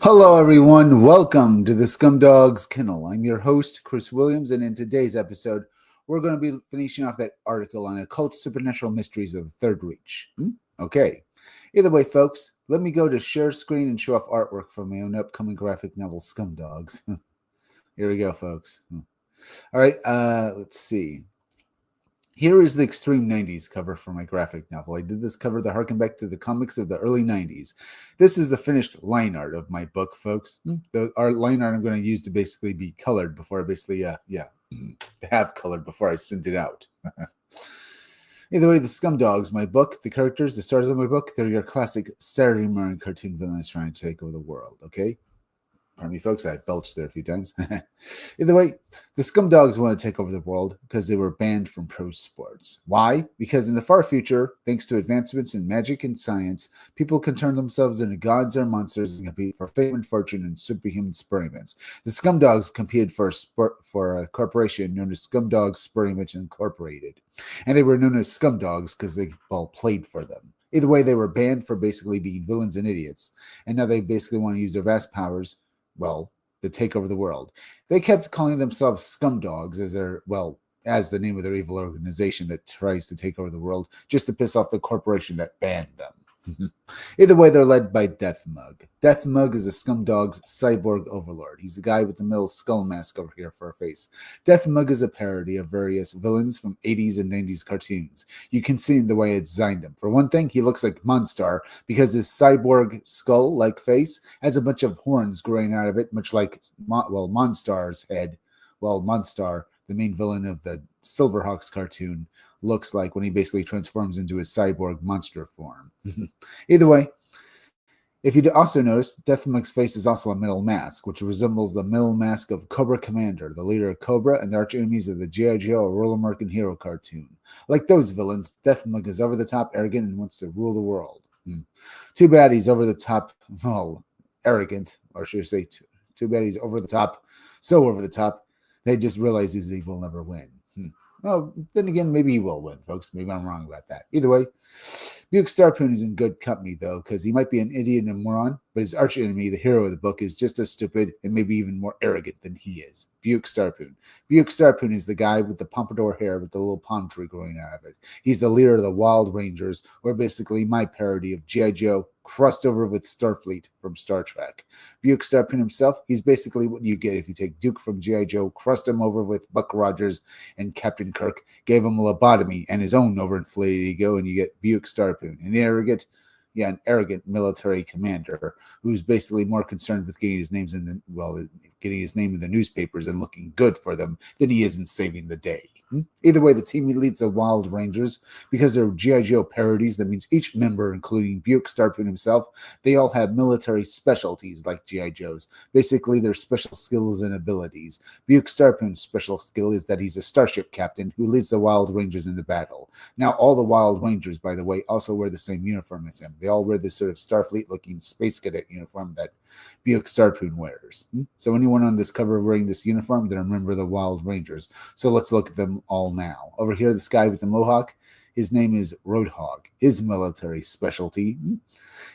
Hello, everyone. Welcome to the Scumdogs Kennel. I'm your host, Chris Williams, and in today's episode, we're going to be finishing off that article on occult supernatural mysteries of the Third Reich. Okay. Either way, folks, let me go to share screen and show off artwork from my own upcoming graphic novel, Scumdogs. Here we go, folks. All right, let's see. Here is the Extreme 90s cover for my graphic novel. I did this cover to harken back to the comics of the early 90s. This is the finished line art of my book, folks. The line art I'm going to use to basically be colored before I basically, have colored before I send it out. Either way, the Scumdogs, my book, the characters, the stars of my book, they're your classic Saturday morning cartoon villains trying to take over the world, okay? Pardon me, folks, I belched there a few times. Either way, the Scumdogs want to take over the world because they were banned from pro sports. Why? Because in the far future, thanks to advancements in magic and science, people can turn themselves into gods or monsters and compete for fame and fortune in superhuman experiments. The Scumdogs competed for a corporation known as Scumdogs Experiments Incorporated. And they were known as Scumdogs because they all played for them. Either way, they were banned for basically being villains and idiots. And now they basically want to use their vast powers to take over the world. They kept calling themselves Scumdogs as the name of their evil organization that tries to take over the world, just to piss off the corporation that banned them. Either way, they're led by Deathmug. Deathmug is a Scumdog's cyborg overlord. He's the guy with the middle skull mask over here for a face. Deathmug is a parody of various villains from 80s and 90s cartoons. You can see in the way it's designed him. For one thing, he looks like Monstar because his cyborg skull-like face has a bunch of horns growing out of it, much like Monstar's head. Monstar, the main villain of the Silverhawks cartoon, looks like when he basically transforms into his cyborg monster form. Either way, if you also notice, Deathmug's face is also a metal mask, which resembles the metal mask of Cobra Commander, the leader of Cobra and the arch enemies of the G.I. Joe or Roller American Hero cartoon. Like those villains, Deathmug is over-the-top arrogant and wants to rule the world. Too bad he's over-the-top, arrogant, or should I say, too bad he's over-the-top, so over-the-top, they just realize he will never win. Well, then again, maybe he will win, folks. Maybe I'm wrong about that. Either way, Buick Starpoon is in good company, though, because he might be an idiot and a moron, but his arch enemy, the hero of the book, is just as stupid and maybe even more arrogant than he is. Buick Starpoon. Buick Starpoon is the guy with the pompadour hair with the little palm tree growing out of it. He's the leader of the Wild Rangers, or basically my parody of G.I. Joe crossed over with Starfleet from Star Trek. Buick Starpoon himself, he's basically what you get if you take Duke from G.I. Joe, crossed him over with Buck Rogers and Captain Kirk, gave him a lobotomy and his own overinflated ego, and you get Buick Starpoon, an arrogant military commander who's basically more concerned with getting his name in the newspapers and looking good for them than he is in saving the day. Either way, the team leads the Wild Rangers because they're G.I. Joe parodies. That means each member, including Buick Starpoon himself, they all have military specialties like G.I. Joe's. Basically, their special skills and abilities. Buick Starpoon's special skill is that he's a starship captain who leads the Wild Rangers into battle. Now, all the Wild Rangers, by the way, also wear the same uniform as him. They all wear this sort of Starfleet-looking space cadet uniform that Buick Starpoon wears. So anyone on this cover wearing this uniform, they're a member of the Wild Rangers. So let's look at them all now. Over here, this guy with the mohawk, his name is Roadhog. His military specialty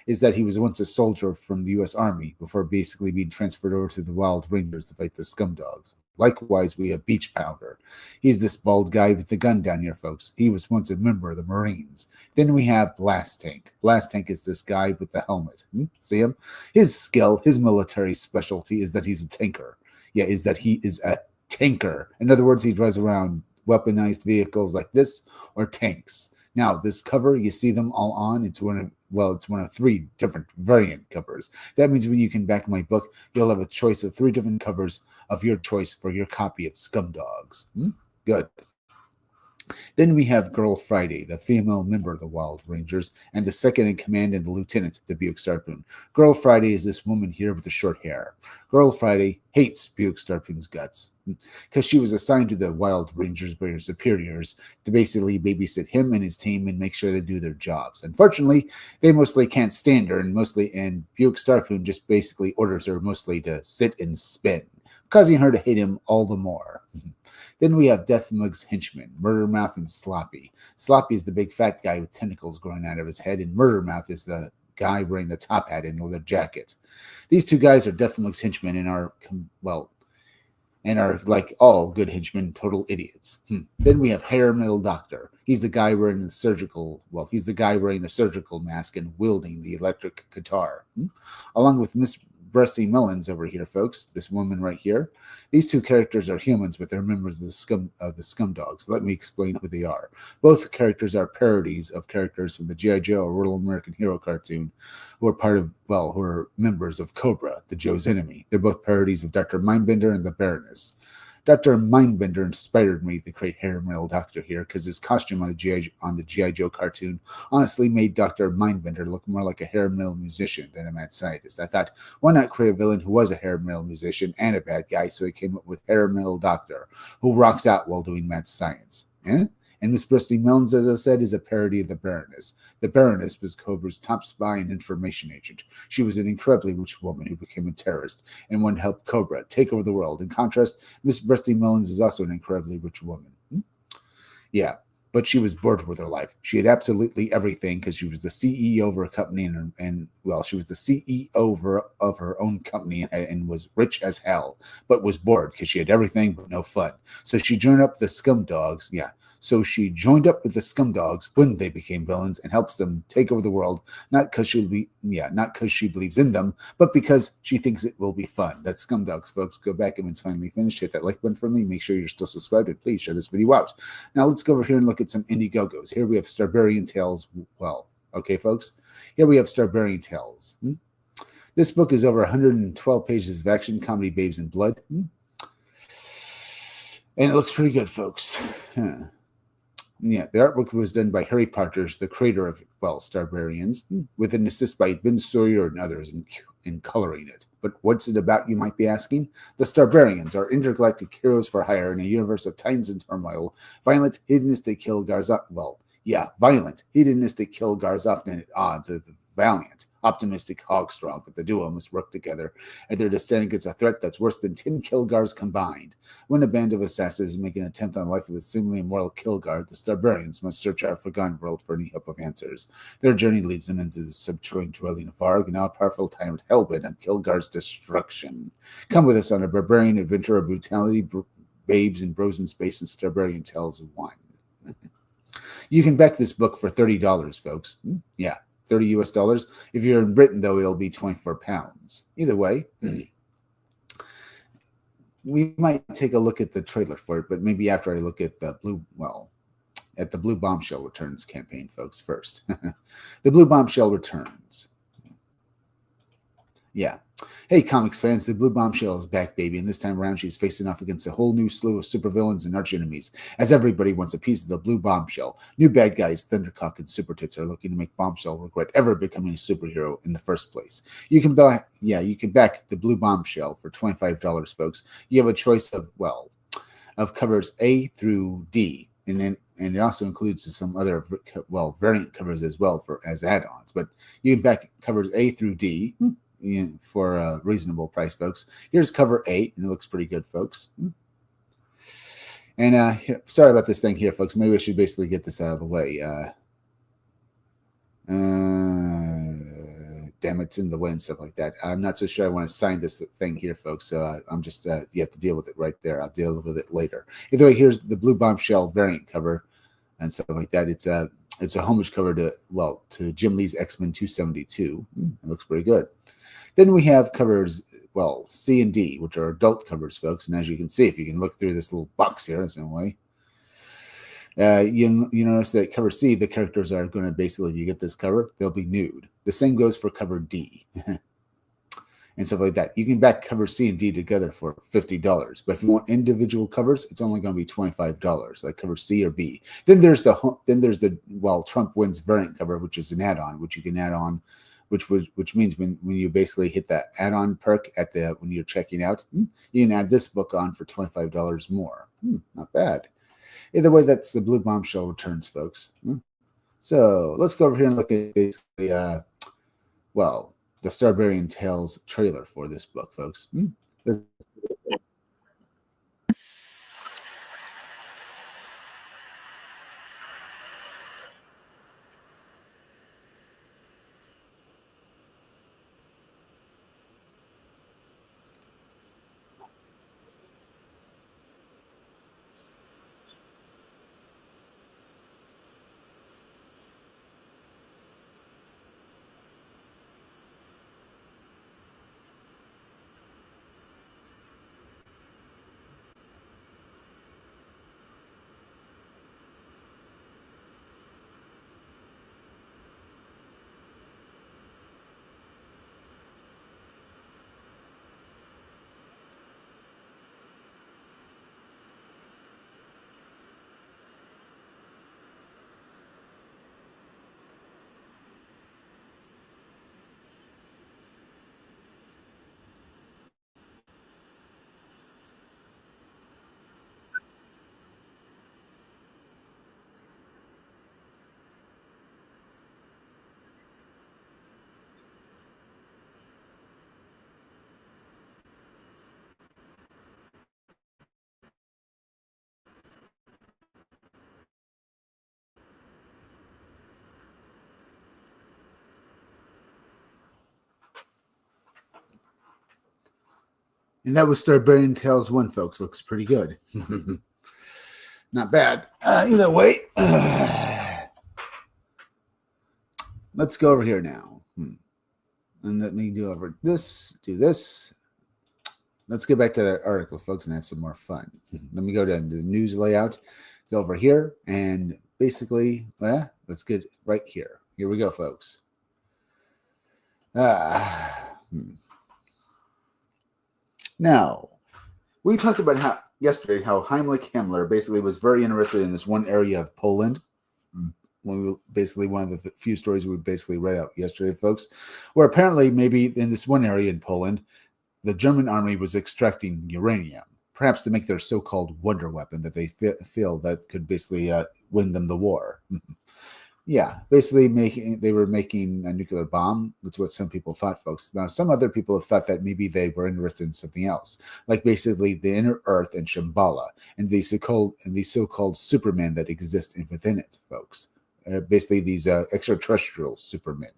is that he was once a soldier from the U.S. Army before basically being transferred over to the Wild Rangers to fight the Scumdogs. Likewise, we have Beach Pounder. He's this bald guy with the gun down here, folks. He was once a member of the Marines. Then we have Blast Tank. Blast Tank is this guy with the helmet. See him? His skill, his military specialty is that he's a tanker. Is that he is a tanker. In other words, he drives around weaponized vehicles like this or tanks. Now, this cover, you see them all on. It's one of three different variant covers. That means when you can back my book, you'll have a choice of 3 different covers of your choice for your copy of Scumdogs. Good. Then we have Girl Friday, the female member of the Wild Rangers, and the second in command and the lieutenant to Buick Starpoon. Girl Friday is this woman here with the short hair. Girl Friday hates Buick Starpoon's guts because she was assigned to the Wild Rangers by her superiors to basically babysit him and his team and make sure they do their jobs. Unfortunately, they mostly can't stand her, and Buick Starpoon just basically orders her mostly to sit and spin, causing her to hate him all the more. Then we have Deathmug's henchmen, Murdermouth and Sloppy. Sloppy is the big fat guy with tentacles growing out of his head, and Murdermouth is the guy wearing the top hat and the leather jacket. These two guys are Deathlock's henchmen and are like all good henchmen, total idiots. Then we have Hair Metal Doctor. He's the guy wearing the surgical mask and wielding the electric guitar. Along with Miss Breasty Mullins over here, folks. This woman right here. These two characters are humans, but they're members of the Scumdogs. Let me explain who they are. Both characters are parodies of characters from the G.I. Joe or Real American Hero cartoon, who are members of Cobra, the Joe's enemy. They're both parodies of Dr. Mindbender and the Baroness. Dr. Mindbender inspired me to create Hair Metal Doctor here because his costume on the G.I. Joe cartoon honestly made Dr. Mindbender look more like a hair metal musician than a mad scientist. I thought, why not create a villain who was a hair metal musician and a bad guy? So he came up with Hair Metal Doctor, who rocks out while doing mad science. And Miss Breasty Mullins, as I said, is a parody of the Baroness. The Baroness was Cobra's top spy and information agent. She was an incredibly rich woman who became a terrorist and wanted to help Cobra take over the world. In contrast, Miss Breasty Mullins is also an incredibly rich woman. Yeah, but she was bored with her life. She had absolutely everything because she was the CEO of her company she was the CEO of her own company and was rich as hell, but was bored because she had everything but no fun. So she joined up the Scumdogs. Yeah. So she joined up with the Scumdogs when they became villains and helps them take over the world, not because she believes in them, but because she thinks it will be fun. That's Scumdogs, folks. Go back and when it's finally finished, hit that like button for me. Make sure you're still subscribed and please share this video out. Now let's go over here and look at some Indiegogos. Here we have Starbarian Tales. Well, okay, folks. Here we have Starbarian Tales. This book is over 112 pages of action, comedy, babes, and blood. And it looks pretty good, folks. Yeah, the artwork was done by Harry Partridge, the creator of, Starbarians, with an assist by Ben Sawyer and others in coloring it. But what's it about, you might be asking? The Starbarians are intergalactic heroes for hire in a universe of titans and turmoil. Violent, hedonistic kill Garzov often at odds with the valiant, optimistic Hogstrong, but the duo must work together and they're to stand against a threat that's worse than 10 Kilgars combined. When a band of assassins make an attempt on the life of the seemingly immoral Kilgar, the Starbarians must search our forgotten world for any hope of answers. Their journey leads them into the subterranean dwelling of Varg, an all-powerful tyrant hellbent on Kilgar's destruction. Come with us on a barbarian adventure of brutality, babes, and bros in space, and Starbarian Tales 1. You can back this book for $30, folks. Yeah. $30 US. If you're in Britain, though, it'll be 24 pounds. Either way, we might take a look at the trailer for it, but maybe after I look at the Blue Bombshell Returns campaign, folks, first. The Blue Bombshell Returns. Yeah. Hey, comics fans, the Blue Bombshell is back, baby, and this time around she's facing off against a whole new slew of supervillains and arch-enemies, as everybody wants a piece of the Blue Bombshell. New bad guys, Thundercock and Super Tits, are looking to make Bombshell regret ever becoming a superhero in the first place. You can back the Blue Bombshell for $25, folks. You have a choice of covers A through D, and it also includes some other variant covers as well as add-ons. But you can back covers A through D for a reasonable price, folks. Here's cover 8, and it looks pretty good, folks. And sorry about this thing here, folks. Maybe I should basically get this out of the way. Damn, it's in the way and stuff like that. I'm not so sure I want to sign this thing here, folks. So I'm just, you have to deal with it right there. I'll deal with it later. Either way, here's the Blue Bombshell variant cover and stuff like that. It's a homage cover to Jim Lee's X-Men 272. It looks pretty good. Then we have covers, C and D, which are adult covers, folks. And as you can see, if you can look through this little box here in some way, you notice that cover C, the characters are going to basically, if you get this cover, they'll be nude. The same goes for cover D and stuff like that. You can back cover C and D together for $50. But if you want individual covers, it's only going to be $25, like cover C or B. Then there's the Trump Wins variant cover, which is an add-on, which you can add on. Which means when you basically hit that add-on perk when you're checking out, you can add this book on for $25 more. Not bad. Either way, that's the Blue Bombshell Returns, folks. So let's go over here and look at basically, the Starbarian Tales trailer for this book, folks. And that was Starbarian Tales 1, folks. Looks pretty good. Not bad. Either way, let's go over here now. And let me do this. Let's get back to that article, folks, and have some more fun. Let me go to the news layout, go over here, and basically, let's get right here. Here we go, folks. Now, we talked about yesterday how Heimlich Himmler basically was very interested in this one area of Poland. One of the few stories we basically read out yesterday, folks, where apparently maybe in this one area in Poland, the German army was extracting uranium, perhaps to make their so-called wonder weapon that they feel that could basically win them the war. Yeah, basically they were making a nuclear bomb. That's what some people thought, folks. Now, some other people have thought that maybe they were interested in something else, like basically the inner Earth and Shambhala, and the so-called Supermen that exist within it, folks. Basically, these extraterrestrial Supermen.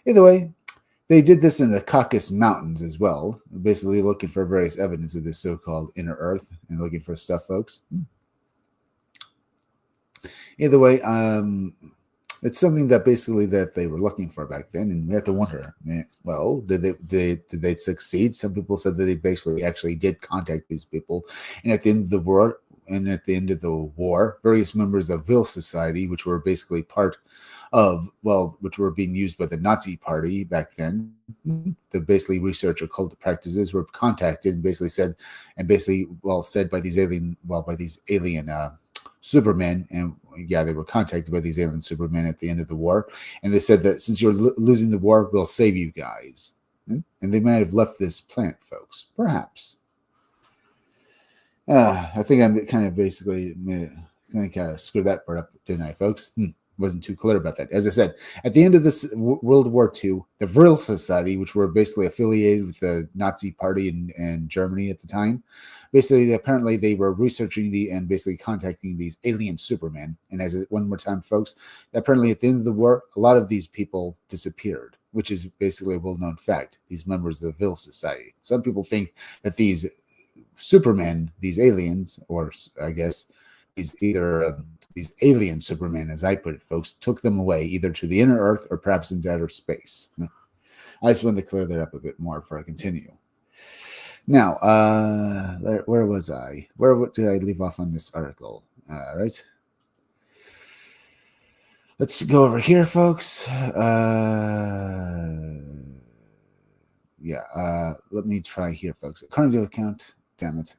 Either way, they did this in the Caucasus Mountains as well, basically looking for various evidence of this so-called inner Earth and looking for stuff, folks. Either way, it's something that basically that they were looking for back then, and we have to wonder, well, did they succeed? Some people said that they basically actually did contact these people, and at the end of the war, various members of Vil Society, which were basically part of, which were being used by the Nazi Party back then, to basically research occult practices, were contacted and basically said by these alien Supermen, and they were contacted by these alien Supermen at the end of the war, and they said that since you're losing the war, we'll save you guys, and they might have left this planet, folks, perhaps. I think I'm kind of basically screwed that part up, didn't I, folks? Wasn't too clear about that. As I said, at the end of this World War II, the Vril Society, which were basically affiliated with the Nazi Party in Germany at the time, apparently they were researching and basically contacting these alien Supermen. And one more time, folks, apparently at the end of the war, a lot of these people disappeared, which is basically a well-known fact, these members of the Vril Society. Some people think that these Supermen, these aliens, or I guess these alien Supermen, as I put it, folks, took them away either to the inner Earth or perhaps into outer space. I just wanted to clear that up a bit more before I continue. Now, where was I? Where did I leave off on this article? Right. Let's go over here, folks. Let me try here, folks. According to account, damn it.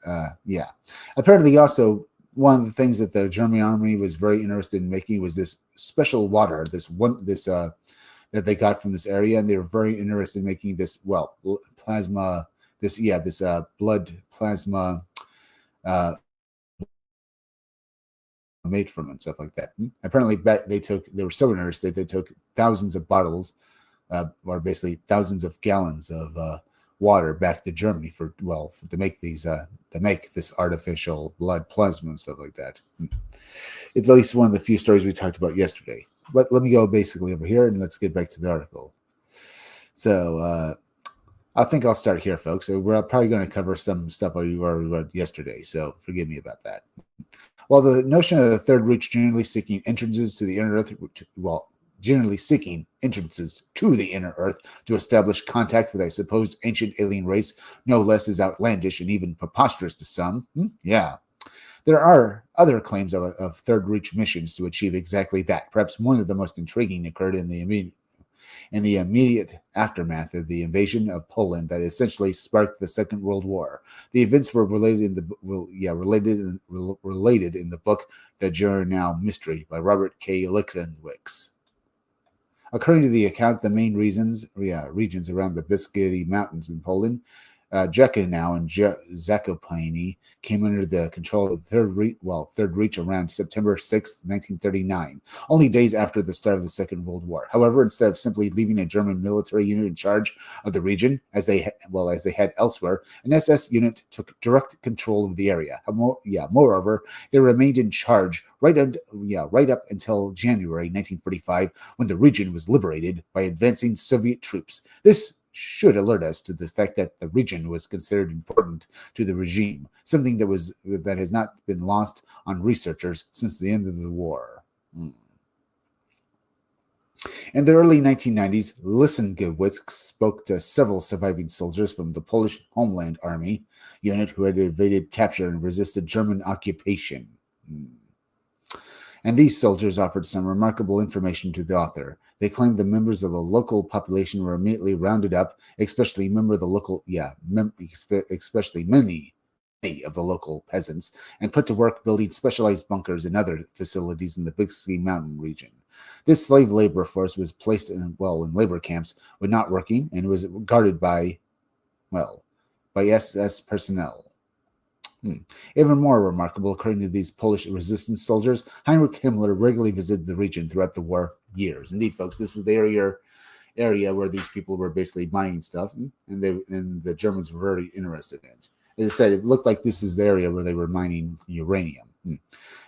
Apparently also, one of the things that the German army was very interested in making was this special water, that they got from this area, and they were very interested in making this plasma, blood plasma made from it and stuff like that. Apparently, they were so interested they took thousands of bottles, or basically thousands of gallons of water back to Germany to make this artificial blood plasma and stuff like that. It's at least one of the few stories we talked about yesterday. But let me go basically over here and let's get back to the article. So I think I'll start here, folks. So we're probably going to cover some stuff I already read yesterday, so forgive me about that. While the notion of the Third Reich generally seeking entrances to the inner Earth, generally seeking entrances to the inner Earth to establish contact with a supposed ancient alien race, no less is outlandish and even preposterous to some. There are other claims of Third Reich missions to achieve exactly that. Perhaps one of the most intriguing occurred in the immediate aftermath of the invasion of Poland that essentially sparked the Second World War. The events were related in the book The Journal Mystery by Robert K. Lichtenwicks. According to the account, the main regions around the Beskidy Mountains in Poland, Jekanow and Zakopane, came under the control of the Third Reich around September 6, 1939, only days after the start of the Second World War. However, instead of simply leaving a German military unit in charge of the region, as they had elsewhere, an SS unit took direct control of the area. Moreover, they remained in charge right up until January 1945, when the region was liberated by advancing Soviet troops. This should alert us to the fact that the region was considered important to the regime, something that has not been lost on researchers since the end of the war. In the early 1990s, Lissengewitz spoke to several surviving soldiers from the Polish Homeland Army unit who had evaded capture and resisted German occupation. And these soldiers offered some remarkable information to the author. They claimed the members of the local population were immediately rounded up, especially many of the local peasants, and put to work building specialized bunkers and other facilities in the Big Ski Mountain region. This slave labor force was placed in labor camps when not working and was guarded by SS personnel. Even more remarkable, according to these Polish resistance soldiers, Heinrich Himmler regularly visited the region throughout the war years. Indeed, folks, this was the area where these people were basically mining stuff, and the Germans were very interested in it. As I said, it looked like this is the area where they were mining uranium.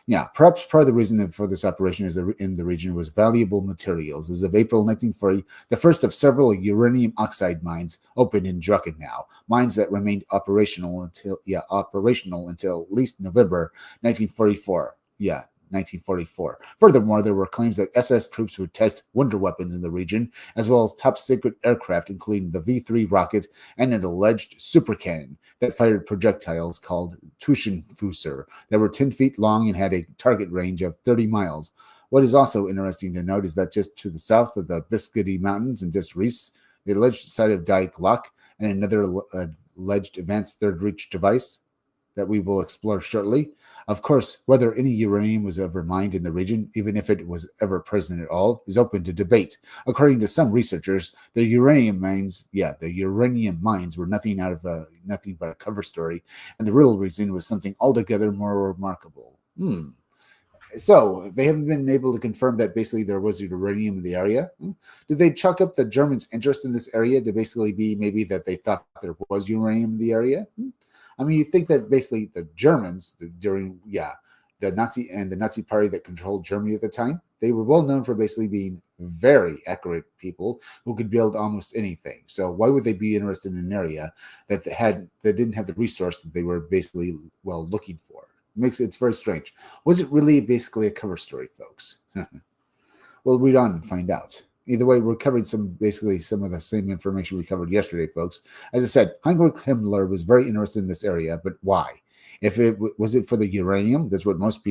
Yeah, perhaps part of the reason for this operation in the region was valuable materials. As of April 1940, the first of several uranium oxide mines opened in Druckenau, mines that remained operational until at least November 1944. 1944. Furthermore, there were claims that SS troops would test wonder weapons in the region, as well as top secret aircraft, including the V-3 rocket and an alleged supercannon that fired projectiles called Tuschenfusser that were 10 feet long and had a target range of 30 miles. What is also interesting to note is that just to the south of the Biscayne Mountains in Des Reis, the alleged site of Die Glock and another alleged advanced Third Reich device that we will explore shortly. Of course, whether any uranium was ever mined in the region, even if it was ever present at all, is open to debate. According to some researchers, the uranium mines were nothing but a cover story, and the real reason was something altogether more remarkable. So they haven't been able to confirm that basically there was uranium in the area. Did they chalk up the Germans' interest in this area to basically be maybe that they thought there was uranium in the area? I mean, you think that basically the Germans during the Nazi party that controlled Germany at the time, they were well known for basically being very accurate people who could build almost anything. So why would they be interested in an area that didn't have the resource that they were basically looking for? It's very strange. Was it really basically a cover story, folks? We'll read on and find out. Either way, we're covering some of the same information we covered yesterday, folks. As I said, Heinrich Himmler was very interested in this area, but why? If it was it for the uranium, that's what most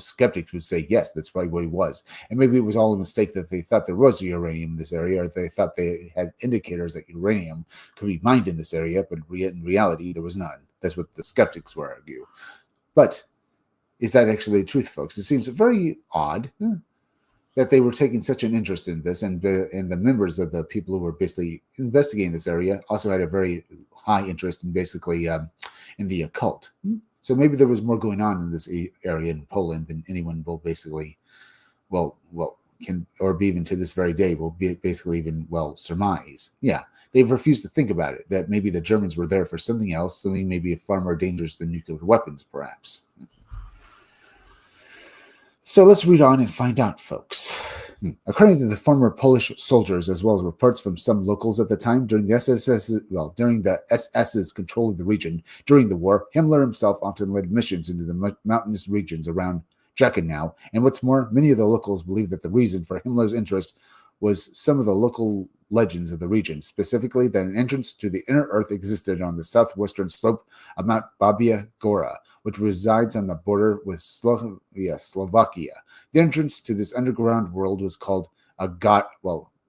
skeptics would say. Yes, that's probably what it was. And maybe it was all a mistake that they thought there was uranium in this area, or they thought they had indicators that uranium could be mined in this area, but in reality, there was none. That's what the skeptics would argue. But is that actually the truth, folks? It seems very odd that they were taking such an interest in this, and the members of the people who were basically investigating this area also had a very high interest in basically in the occult. So maybe there was more going on in this area in Poland than anyone will basically, can, or be even to this very day, will be basically even, surmise. Yeah, they've refused to think about it, that maybe the Germans were there for something else, something maybe far more dangerous than nuclear weapons, perhaps. So let's read on and find out, folks. According to the former Polish soldiers, as well as reports from some locals at the time, during the SS's control of the region during the war, Himmler himself often led missions into the mountainous regions around Jackenau. And what's more, many of the locals believed that the reason for Himmler's interest was some of the local legends of the region, specifically that an entrance to the inner earth existed on the southwestern slope of Mount Babia Gora, which resides on the border with Slovakia. The entrance to this underground world was called Argada.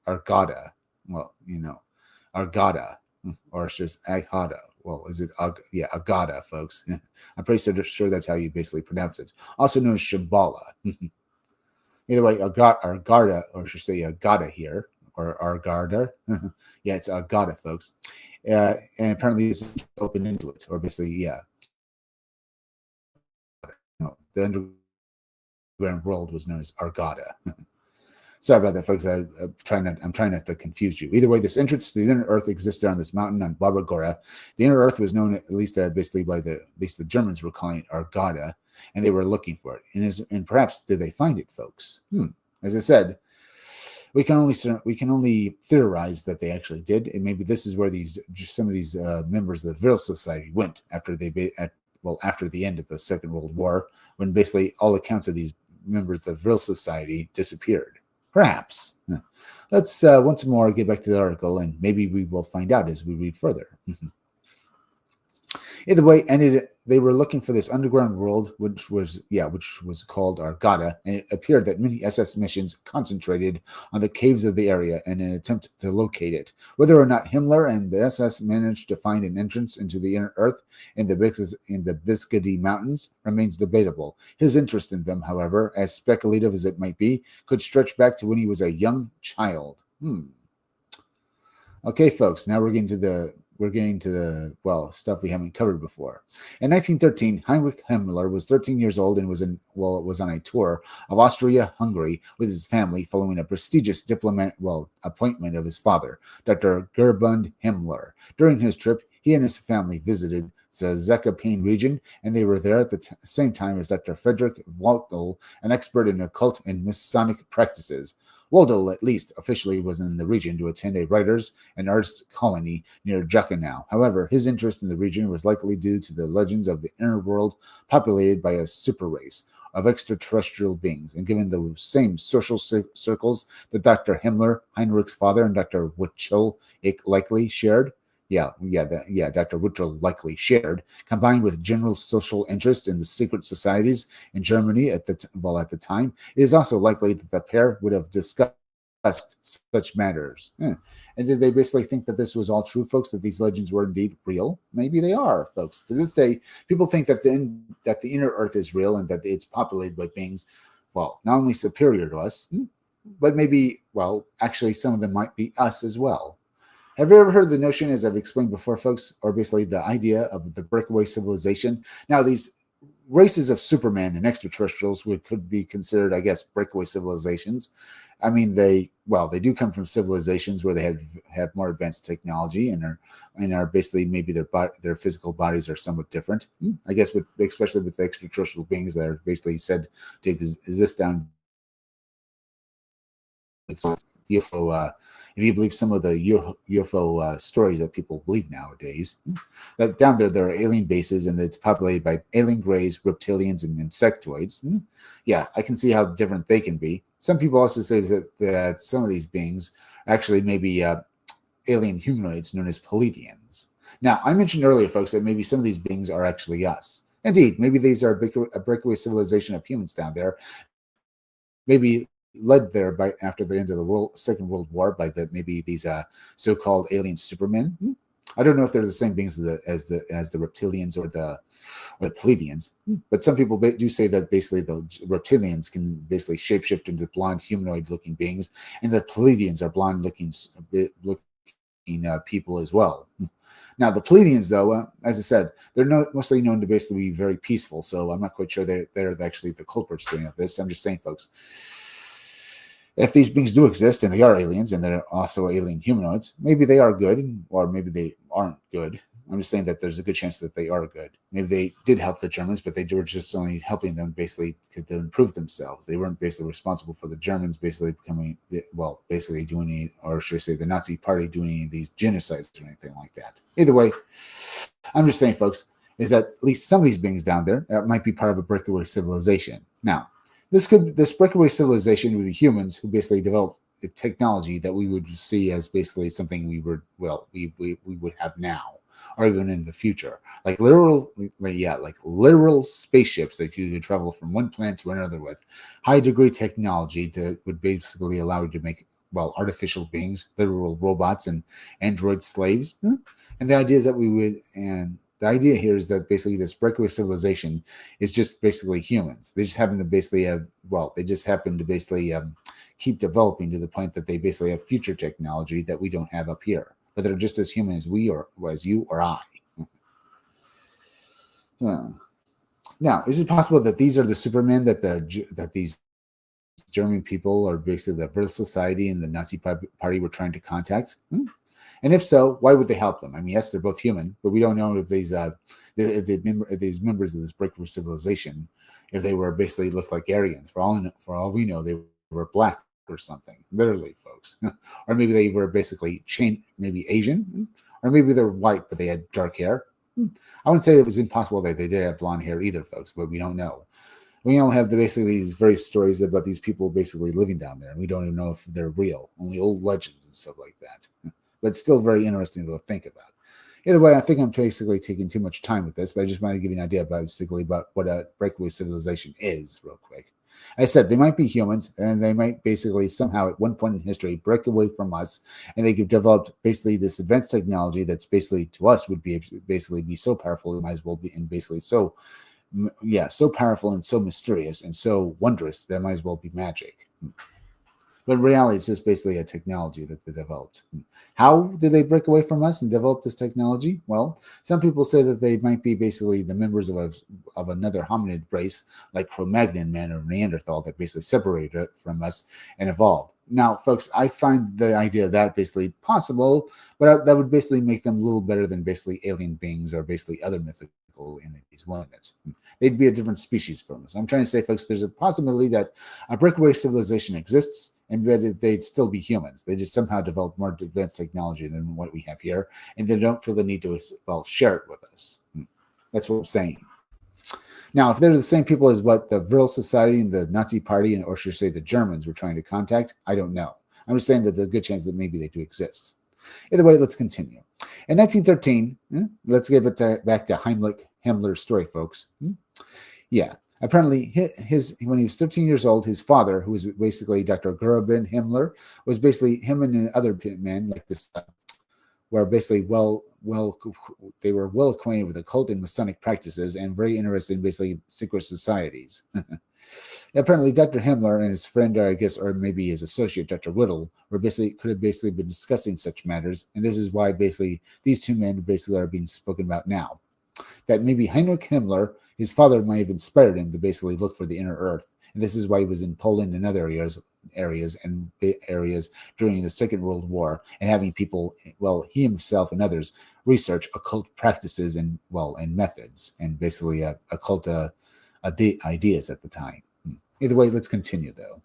Argada, or it's just Agada. Is it Agada, folks? I'm pretty sure that's how you basically pronounce it. Also known as Shambhala. Either way, Argada, or I should say Agada here, or Argada. Yeah, it's Agada, folks. And apparently it's open into it, or basically, the underground world was known as Argada. Sorry about that, folks. I'm trying not to confuse you. Either way, this entrance to the inner earth existed on this mountain on Baba Gora. The inner earth was known, at least basically by at least the Germans were calling it Argada, and they were looking for it. And perhaps did they find it, folks? As I said, we can only theorize that they actually did, and maybe this is where some of these members of the Vril Society went after after the end of the Second World War, when basically all accounts of these members of the Vril Society disappeared. Perhaps. Let's once more get back to the article, and maybe we will find out as we read further. Either way, they were looking for this underground world, which was called Argata, and it appeared that many SS missions concentrated on the caves of the area in an attempt to locate it. Whether or not Himmler and the SS managed to find an entrance into the inner Earth in the Biscayne Mountains remains debatable. His interest in them, however, as speculative as it might be, could stretch back to when he was a young child. Okay, folks, now we're getting to the stuff we haven't covered before. In 1913, Heinrich Himmler was 13 years old and was on a tour of Austria-Hungary with his family following a prestigious appointment of his father, Dr. Gerbund Himmler. During his trip, he and his family visited the Zakopane region, and they were there at the same time as Dr. Friedrich Waldl, an expert in occult and Masonic practices. Waldl, at least officially, was in the region to attend a writers' and artists' colony near Jachenau. However, his interest in the region was likely due to the legends of the inner world populated by a super race of extraterrestrial beings, and given the same social circles that Dr. Himmler, Heinrich's father, and Dr. Witschel likely shared. Dr. Witschel likely shared, combined with general social interest in the secret societies in Germany at the time, it is also likely that the pair would have discussed such matters. And did they basically think that this was all true, folks, that these legends were indeed real? Maybe they are, folks. To this day, people think that the inner Earth is real and that it's populated by beings, not only superior to us, but maybe, actually some of them might be us as well. Have you ever heard the notion, as I've explained before, folks, or basically the idea of the breakaway civilization? Now, these races of Superman and extraterrestrials could be considered, I guess, breakaway civilizations. I mean, they do come from civilizations where they have more advanced technology and are basically, maybe their physical bodies are somewhat different. I guess especially with the extraterrestrial beings that are basically said to exist down UFO. If you believe some of the UFO stories that people believe nowadays, that down there are alien bases and it's populated by alien greys, reptilians, and insectoids. Yeah, I can see how different they can be. Some people also say that some of these beings actually may be alien humanoids known as Pleiadians. Now, I mentioned earlier, folks, that maybe some of these beings are actually us. Indeed, maybe these are a breakaway civilization of humans down there. Maybe led there after the end of the Second World War by maybe these so-called alien supermen. I don't know if they're the same beings as the reptilians or the Pleiadians, but some people do say that basically the reptilians can basically shapeshift into blonde humanoid-looking beings, and the Pleiadians are blonde-looking people as well. Now, the Pleiadians, though, as I said, they're mostly known to basically be very peaceful, so I'm not quite sure they're actually the culprits of this. I'm just saying, folks, if these beings do exist and they are aliens and they're also alien humanoids, maybe they are good or maybe they aren't good. I'm just saying that there's a good chance that they are good. Maybe they did help the Germans, but they were just only helping them basically to improve themselves. They weren't basically responsible for the Germans basically basically doing any, or should I say the Nazi party doing any of these genocides or anything like that. Either way, I'm just saying, folks, is that at least some of these beings down there might be part of a breakaway civilization. Now, this breakaway civilization would be humans who basically developed the technology that we would see as basically something we would have now, or even in the future, like literal spaceships that you could travel from one planet to another with, high degree technology would basically allow you to make artificial beings, literal robots and android slaves. And the idea is that the idea here is that basically this breakaway civilization is just basically humans. They just happen to basically keep developing to the point that they basically have future technology that we don't have up here. But they're just as human as we or as you or I. Now, is it possible that these are the Supermen that these German people, or basically the Vril Society and the Nazi Party, were trying to contact? And if so, why would they help them? I mean, yes, they're both human, but we don't know if these members of this breakaway civilization, if they were basically looked like Aryans. For all we know, they were black or something, literally, folks. Or maybe they were basically maybe Asian, or maybe they're white, but they had dark hair. I wouldn't say it was impossible that they did have blonde hair either, folks, but we don't know. We all have basically these various stories about these people basically living down there, and we don't even know if they're real, only old legends and stuff like that. But it's still very interesting to think about. Either way, I think I'm basically taking too much time with this, but I just wanted to give you an idea about what a breakaway civilization is, real quick. I said they might be humans, and they might basically somehow at one point in history break away from us, and they have developed basically this advanced technology that's basically to us would be basically be so powerful it might as well be and basically so so powerful and so mysterious and so wondrous that might as well be magic. But in reality, it's just basically a technology that they developed. How did they break away from us and develop this technology? Well, some people say that they might be basically the members of another hominid race, like Cro-Magnon man or Neanderthal, that basically separated from us and evolved. Now, folks, I find the idea of that basically possible, but that would basically make them a little better than basically alien beings or basically other mythical entities. They'd be a different species from us. I'm trying to say, folks, there's a possibility that a breakaway civilization exists, and they'd still be humans. They just somehow developed more advanced technology than what we have here, and they don't feel the need to, share it with us. That's what I'm saying. Now, if they're the same people as what the Vril Society and the Nazi Party, or should I say the Germans, were trying to contact, I don't know. I'm just saying that there's a good chance that maybe they do exist. Either way, let's continue. In 1913, let's get back to Heinrich Himmler's story, folks. Yeah. Apparently, when he was 13 years old, his father, who was basically Dr. Gerben Himmler, was basically him and other men like this were basically they were well acquainted with occult and Masonic practices and very interested in basically secret societies. Apparently, Dr. Himmler and his friend, I guess, or maybe his associate, Dr. Whittle, could have basically been discussing such matters, and this is why basically these two men basically are being spoken about now. That maybe Heinrich Himmler, his father, might have inspired him to basically look for the inner earth, and this is why he was in Poland and other areas during the Second World War, and having people, he himself and others, research occult practices and methods and basically occult ideas at the time. Either way, let's continue though.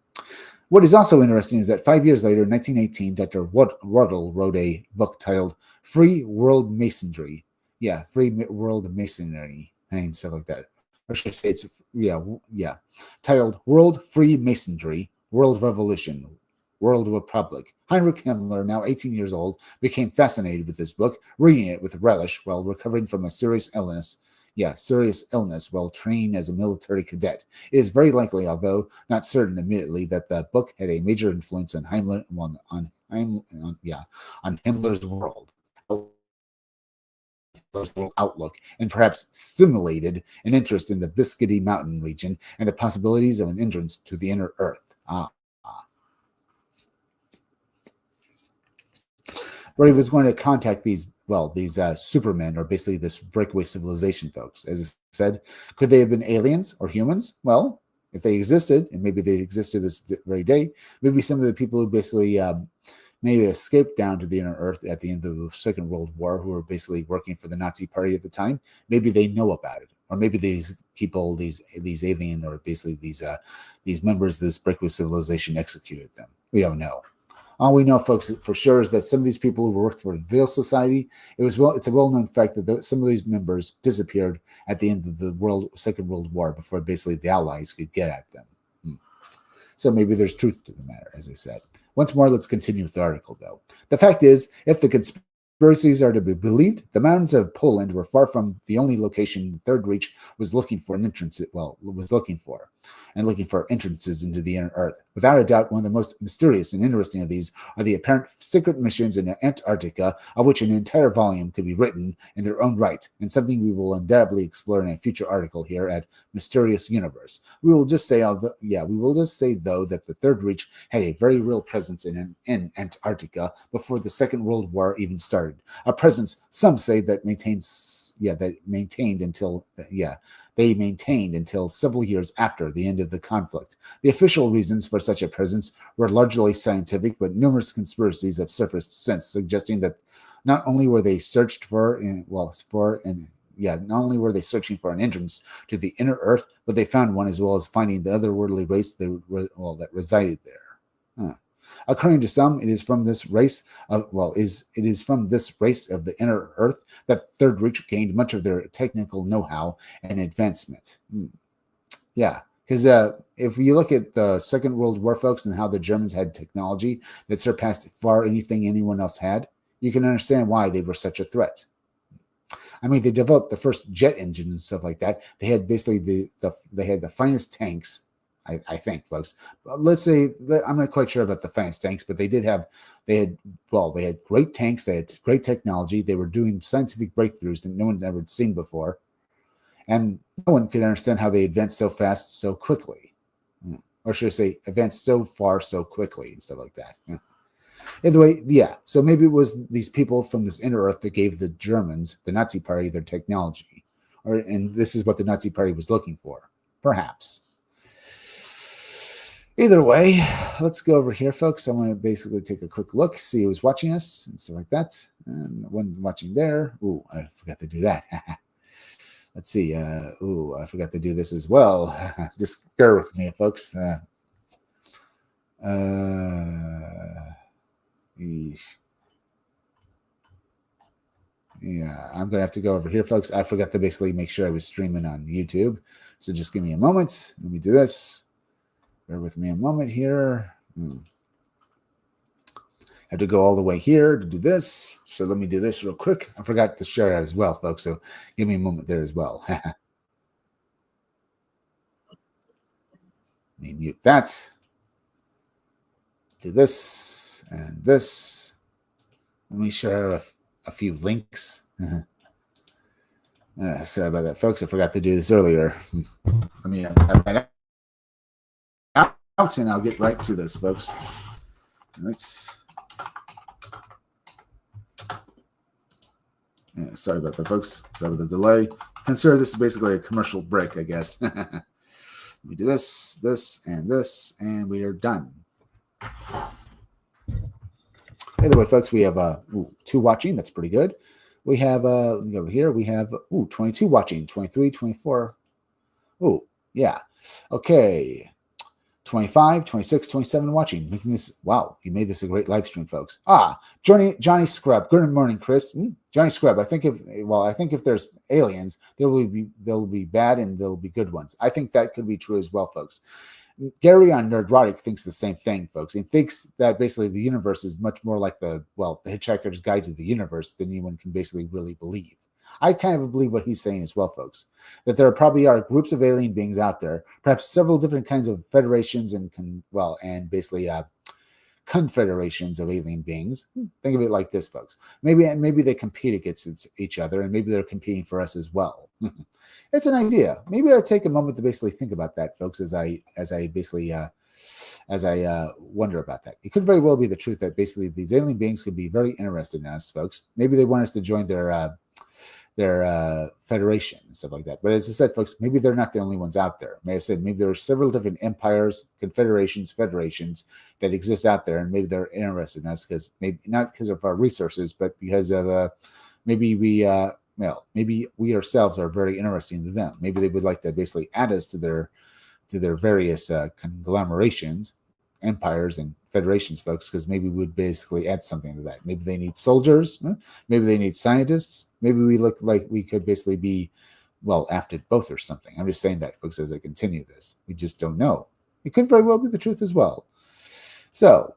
What is also interesting is that 5 years later, in 1918, Dr. Ruddle wrote a book titled Free World Masonry. Yeah, Free World Masonry and stuff like that. Or should I say it's, titled World Free Masonry, World Revolution, World Republic. Heinrich Himmler, now 18 years old, became fascinated with this book, reading it with relish while recovering from a serious illness while training as a military cadet. It is very likely, although not certain immediately, that the book had a major influence on Himmler's world outlook, and perhaps stimulated an interest in the Biscayne Mountain region and the possibilities of an entrance to the inner earth. Where he was going to contact these supermen, or basically this breakaway civilization, folks. As I said, could they have been aliens or humans? Well, if they existed, and maybe they existed this very day, maybe some of the people who basically maybe escaped down to the inner earth at the end of the Second World War, who were basically working for the Nazi Party at the time, maybe they know about it. Or maybe these people, these alien, or basically these members of this breakaway civilization executed them. We don't know. All we know, folks, for sure is that some of these people who worked for the Vril Society, it's a well-known fact that some of these members disappeared at the end of the Second World War before basically the Allies could get at them. So maybe there's truth to the matter, as I said. Once more, let's continue with the article, though. The fact is, if the conspiracies are to be believed, the mountains of Poland were far from the only location the Third Reich was looking for entrances into the inner earth. Without a doubt, one of the most mysterious and interesting of these are the apparent secret missions in Antarctica, of which an entire volume could be written in their own right, and something we will undoubtedly explore in a future article here at Mysterious Universe. We will just say, though, that the Third Reich had a very real presence in Antarctica before the Second World War even started. A presence, some say, that they maintained until several years after the end of the conflict. The official reasons for such a presence were largely scientific, but numerous conspiracies have surfaced since, suggesting that not only were they searching for an entrance to the inner earth, but they found one, as well as finding the otherworldly race that resided there. According to some, it is from this race of it is from this race of the inner Earth that Third Reich gained much of their technical know-how and advancement. Yeah, because if you look at the Second World War, folks, and how the Germans had technology that surpassed far anything anyone else had, you can understand why they were such a threat. I mean, they developed the first jet engines and stuff like that. They had basically they had the finest tanks. I think, folks. Let's say I'm not quite sure about the finest tanks, but they had great tanks. They had great technology. They were doing scientific breakthroughs that no one's ever seen before, and no one could understand how they advanced so fast, so quickly, or should I say, advanced so far, so quickly, and stuff like that. Either way, yeah. So maybe it was these people from this inner Earth that gave the Germans, the Nazi Party, their technology, and this is what the Nazi Party was looking for, perhaps. Either way, let's go over here, folks. I want to basically take a quick look, see who's watching us and stuff like that. And one watching there. Ooh, I forgot to do that. Let's see. I forgot to do this as well. Just bear with me, folks. Yeah, I'm going to have to go over here, folks. I forgot to basically make sure I was streaming on YouTube. So just give me a moment. Let me do this. Bear with me a moment here. I have to go all the way here to do this. So let me do this real quick. I forgot to share that as well, folks. So give me a moment there as well. Let me mute that. Do this and this. Let me share a few links. Sorry about that, folks. I forgot to do this earlier. Let me type that out, and I'll get right to this, folks. Sorry about that, folks. Sorry about the delay. Consider this basically a commercial break, I guess. We do this, and we are done. Either way, folks, we have 2 watching. That's pretty good. We have, let me go over here. We have 22 watching, 23, 24. Yeah. Okay. 25, 26, 27 watching, making this, wow, you made this a great live stream, folks. Johnny Scrub. Good morning, Chris. Johnny Scrub. I think if there's aliens, there'll be bad and there'll be good ones. I think that could be true as well, folks. Gary on Nerdrotic thinks the same thing, folks. He thinks that basically the universe is much more like the Hitchhiker's Guide to the Universe than anyone can basically really believe. I kind of believe what he's saying as well, folks, that there probably are groups of alien beings out there, perhaps several different kinds of federations and basically confederations of alien beings. Think of it like this, folks. Maybe they compete against each other, and maybe they're competing for us as well. It's an idea. Maybe I'll take a moment to basically think about that, folks, as I wonder about that. It could very well be the truth that basically these alien beings could be very interested in us, folks. Maybe they want us to join their federation and stuff like that. But as I said, folks, maybe they're not the only ones out there. As I said, maybe there are several different empires, confederations, federations that exist out there, and maybe they're interested in us because maybe not because of our resources, but because of maybe we ourselves are very interesting to them. Maybe they would like to basically add us to their various conglomerations, empires, and federations, folks, because maybe we'd basically add something to that. Maybe they need soldiers, maybe they need scientists, maybe we look like we could basically be after both or something. I'm just saying that, folks, as I continue this. We just don't know. It could very well be the truth as well. So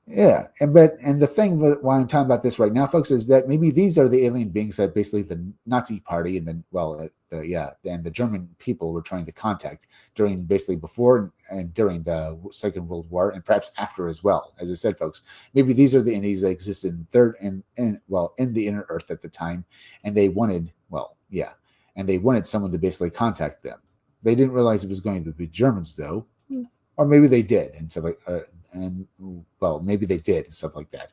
yeah, and the thing why I'm talking about this right now, folks, is that maybe these are the alien beings that basically the Nazi Party and the German people were trying to contact during basically before and during the Second World War, and perhaps after as well. As I said, folks, maybe these are the entities that existed in the inner Earth at the time, and they wanted someone to basically contact them. They didn't realize it was going to be Germans, though. Or maybe they did, and stuff maybe they did, and stuff like that.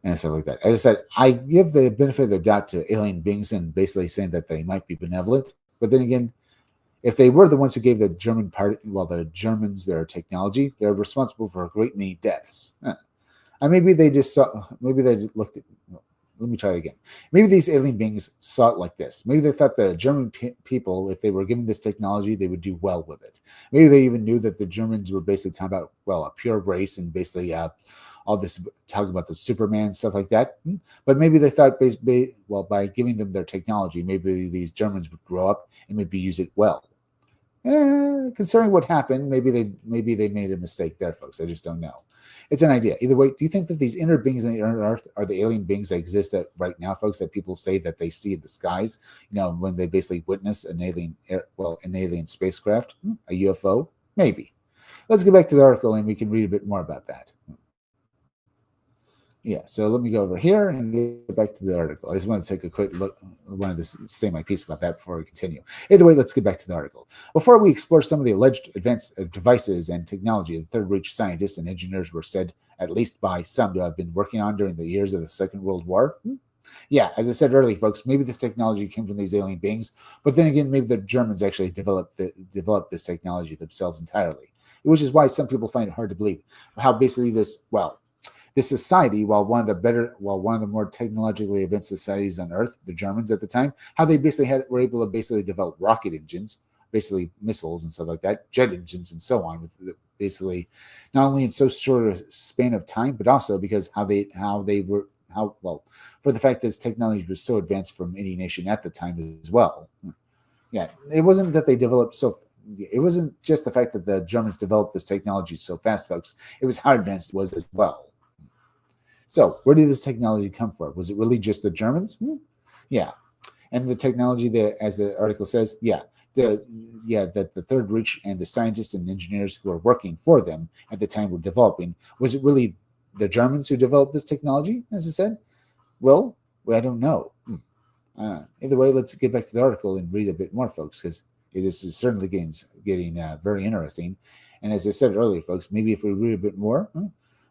As I said, I give the benefit of the doubt to alien beings and basically saying that they might be benevolent. But then again, if they were the ones who gave the German party, the Germans their technology, they're responsible for a great many deaths. And maybe they just saw, maybe they looked at, let me try it again. Maybe these alien beings saw it like this. Maybe they thought the German people, if they were given this technology, they would do well with it. Maybe they even knew that the Germans were basically talking about, well, a pure race and basically all this talk about the Superman stuff like that. But maybe they thought, well, by giving them their technology, maybe these Germans would grow up and maybe use it well. Considering what happened, maybe they made a mistake there, folks. I just don't know. It's an idea. Either way, do you think that these inner beings in the inner Earth are the alien beings that exist right now, folks? That people say that they see in the skies, when they basically witness an alien spacecraft, a UFO, maybe. Let's get back to the article and we can read a bit more about that. Yeah, so let me go over here and get back to the article. I just want to take a quick look. I wanted to say my piece about that before we continue. Either way, let's get back to the article. Before we explore some of the alleged advanced devices and technology the Third Reich scientists and engineers were said, at least by some, to have been working on during the years of the Second World War. Yeah, as I said earlier, folks, maybe this technology came from these alien beings, but then again, maybe the Germans actually developed this technology themselves entirely, which is why some people find it hard to believe how basically this society, while one of the more technologically advanced societies on Earth, the Germans at the time, how they basically were able to basically develop rocket engines, basically missiles and stuff like that, jet engines and so on, with basically not only in so short a span of time, but also because for the fact that this technology was so advanced from any nation at the time as well. Yeah, it wasn't that they developed it wasn't just the fact that the Germans developed this technology so fast, folks. It was how advanced it was as well. So, where did this technology come from? Was it really just the Germans? Yeah, and the technology that, as the article says, that the Third Reich and the scientists and engineers who were working for them at the time were developing. Was it really the Germans who developed this technology? As I said, well, I don't know. Either way, let's get back to the article and read a bit more, folks, because this is certainly getting very interesting. And as I said earlier, folks, maybe if we read a bit more.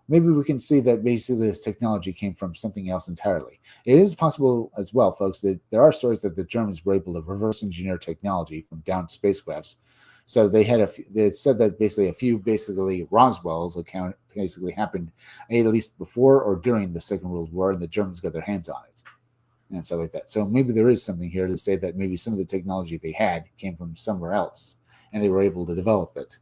Maybe we can see that basically this technology came from something else entirely. It is possible as well, folks, that there are stories that the Germans were able to reverse engineer technology from downed spacecrafts. So they said that basically a few Roswell's account basically happened at least before or during the Second World War, and the Germans got their hands on it and stuff like that. So maybe there is something here to say that maybe some of the technology they had came from somewhere else, and they were able to develop it.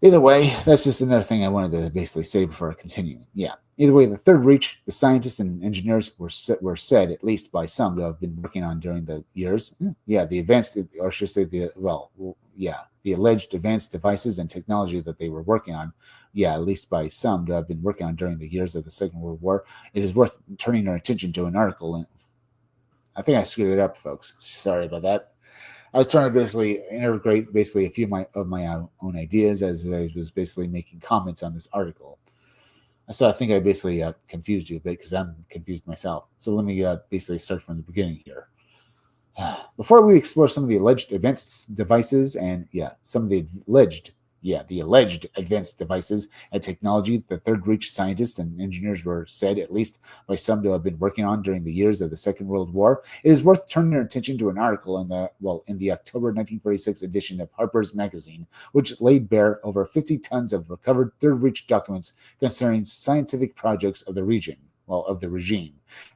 Either way, that's just another thing I wanted to basically say before I continue. Yeah. Either way, the Third Reich, the scientists and engineers were said, at least by some, to have been working on during the years. Yeah, the alleged advanced devices and technology that they were working on. Yeah, at least by some, to have been working on during the years of the Second World War. It is worth turning our attention to an article. And I think I screwed it up, folks. Sorry about that. I was trying to basically integrate a few of my own ideas as I was basically making comments on this article. So I think I basically confused you a bit because I'm confused myself. So let me basically start from the beginning here. Before we explore some of the alleged advanced devices and some of the alleged advanced devices and technology the Third Reich scientists and engineers were said, at least by some, to have been working on during the years of the Second World War, it is worth turning our attention to an article in the October 1946 edition of Harper's Magazine, which laid bare over 50 tons of recovered Third Reich documents concerning scientific projects of the regime,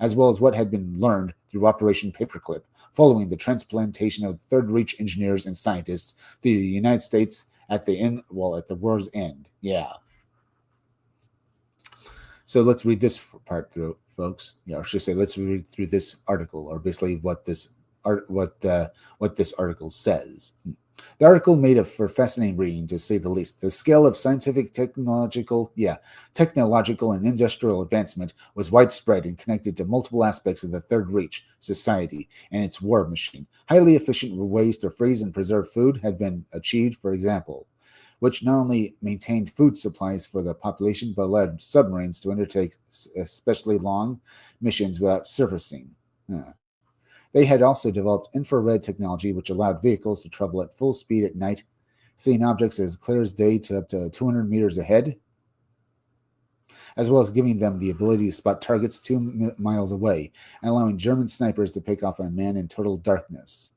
as well as what had been learned through Operation Paperclip following the transplantation of Third Reich engineers and scientists to the United States at the war's end. Yeah. So let's read this part through, folks. Or should I say, let's read through this article, or basically what this article says. The article made for fascinating reading, to say the least. The scale of scientific, technological, and industrial advancement was widespread and connected to multiple aspects of the Third Reich society and its war machine. Highly efficient ways to freeze and preserve food had been achieved, for example, which not only maintained food supplies for the population, but allowed submarines to undertake especially long missions without surfacing. They had also developed infrared technology, which allowed vehicles to travel at full speed at night, seeing objects as clear as day to up to 200 meters ahead, as well as giving them the ability to spot targets 2 miles away, and allowing German snipers to pick off a man in total darkness.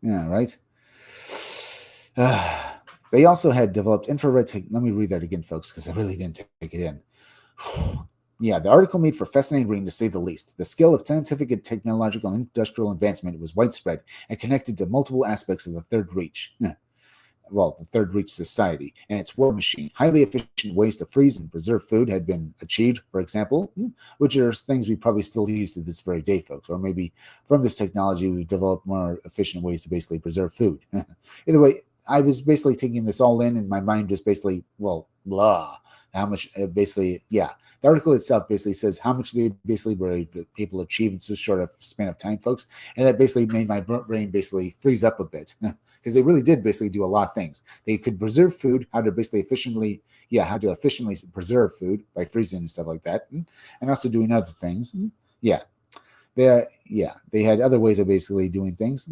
Yeah, right? They also had developed infrared let me read that again, folks, because I really didn't take it in. Yeah, the article made for fascinating reading, to say the least. The scale of scientific and technological and industrial advancement was widespread and connected to multiple aspects of the Third Reich. Well, the Third Reich society and its war machine. Highly efficient ways to freeze and preserve food had been achieved, for example, which are things we probably still use to this very day, folks. Or maybe from this technology, we've developed more efficient ways to basically preserve food. Either way, I was basically taking this all in my mind just basically, well, blah. How much, basically, yeah. The article itself basically says how much they basically were able to achieve in so short a span of time, folks. And that basically made my brain basically freeze up a bit. Because they really did basically do a lot of things. They could preserve food, how to efficiently preserve food by freezing and stuff like that, and also doing other things. Yeah, they had other ways of basically doing things,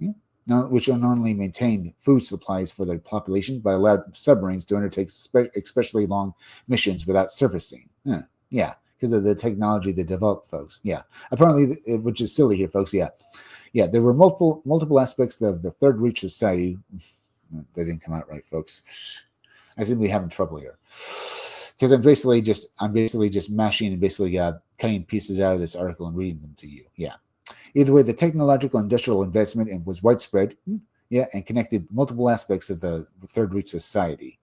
which not only maintained food supplies for their population, but allowed submarines to undertake especially long missions without surfacing. Yeah, because of the technology they developed, folks. Yeah, apparently, which is silly here, folks. Yeah, there were multiple aspects of the Third Reich Society. They didn't come out right, folks. I seem to be having trouble here because I'm basically just mashing and basically cutting pieces out of this article and reading them to you. Yeah. Either way, the technological industrial investment was widespread, and connected multiple aspects of the Third Reich society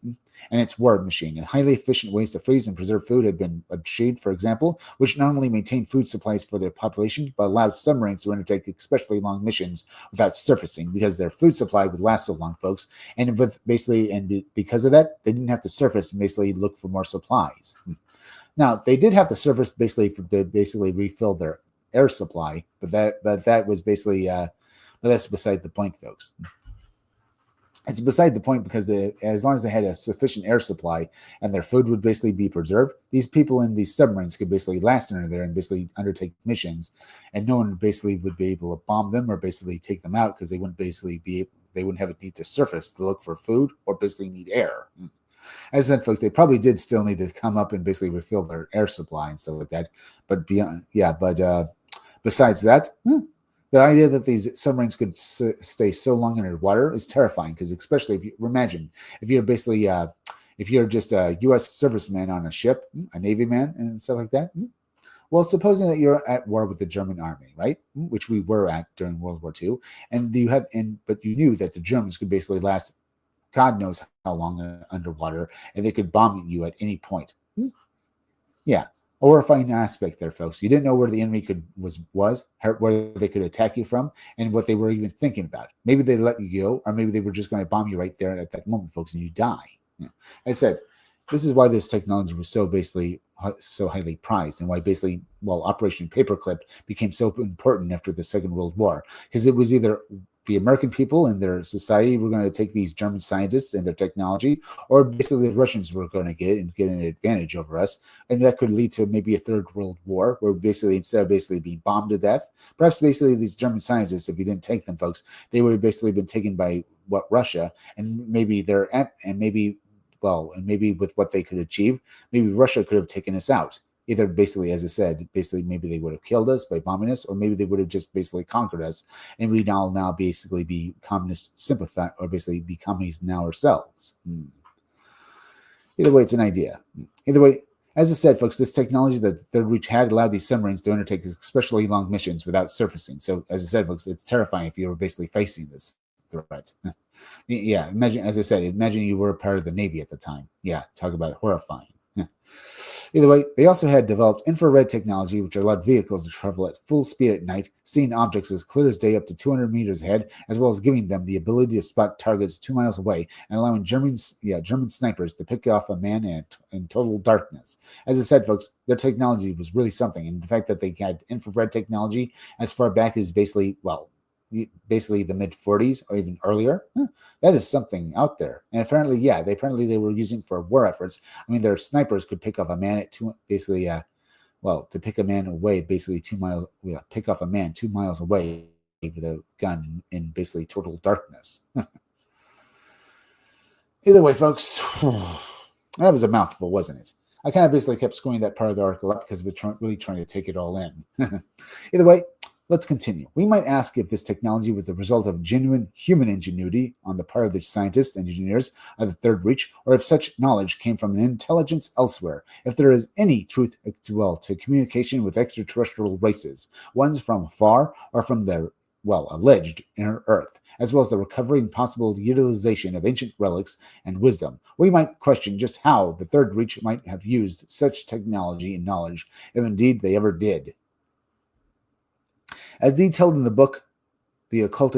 and its war machine. And highly efficient ways to freeze and preserve food had been achieved, for example, which not only maintained food supplies for their population, but allowed submarines to undertake especially long missions without surfacing, because their food supply would last so long, folks. And because of that, they didn't have to surface and basically look for more supplies. Now, they did have to surface to refill their air supply, but that was basically but that's beside the point, folks. It's beside the point because as long as they had a sufficient air supply and their food would basically be preserved, these people in these submarines could basically last under there and basically undertake missions, and no one basically would be able to bomb them or basically take them out, because they wouldn't have a need to surface to look for food or basically need air. As I said, folks, they probably did still need to come up and basically refill their air supply and stuff like that. But besides that, the idea that these submarines could stay so long underwater is terrifying, because especially if you're just a U.S. serviceman on a ship, a Navy man and stuff like that. Well, supposing that you're at war with the German army, right, which we were at during World War II, but you knew that the Germans could basically last God knows how long underwater, and they could bomb you at any point. Yeah. Horrifying aspect there, folks. You didn't know where the enemy was, where they could attack you from, and what they were even thinking about. Maybe they let you go, or maybe they were just going to bomb you right there at that moment, folks, and you die. I said, this is why this technology was so highly prized, and why Operation Paperclip became so important after the Second World War, because it was either the American people and their society were going to take these German scientists and their technology, or basically the Russians were going to get an advantage over us. And that could lead to maybe a third world war, where instead of being bombed to death, perhaps these German scientists, if you didn't take them, folks, they would have basically been taken by Russia, and maybe with what they could achieve, maybe Russia could have taken us out. Either as I said, maybe they would have killed us by bombing us, or maybe they would have just conquered us, and we now basically be communist sympathize, or basically be communists now ourselves. Either way, it's an idea. Either way, as I said, folks, this technology that the Third Reich had allowed these submarines to undertake especially long missions without surfacing. So, as I said, folks, it's terrifying if you were basically facing this threat. Yeah, imagine you were a part of the Navy at the time. Yeah, talk about horrifying. Either way, they also had developed infrared technology, which allowed vehicles to travel at full speed at night, seeing objects as clear as day up to 200 meters ahead, as well as giving them the ability to spot targets 2 miles away, and allowing German snipers to pick off a man in total darkness. As I said, folks, their technology was really something, and the fact that they had infrared technology as far back as basically the mid 40s or even earlier, that is something out there. And apparently they were using for war efforts. I mean, their snipers could pick off a man to pick a man away, pick off a man 2 miles away with a gun in basically total darkness. Either way, folks, that was a mouthful, wasn't it? I kind of basically kept screwing that part of the article up because we're really trying to take it all in. Either way, Let's continue. We might ask if this technology was the result of genuine human ingenuity on the part of the scientists and engineers of the Third Reich, or if such knowledge came from an intelligence elsewhere, if there is any truth to communication with extraterrestrial races, ones from far or from their alleged inner Earth, as well as the recovery and possible utilization of ancient relics and wisdom. We might question just how the Third Reich might have used such technology and knowledge, if indeed they ever did. As detailed in the book, The Occult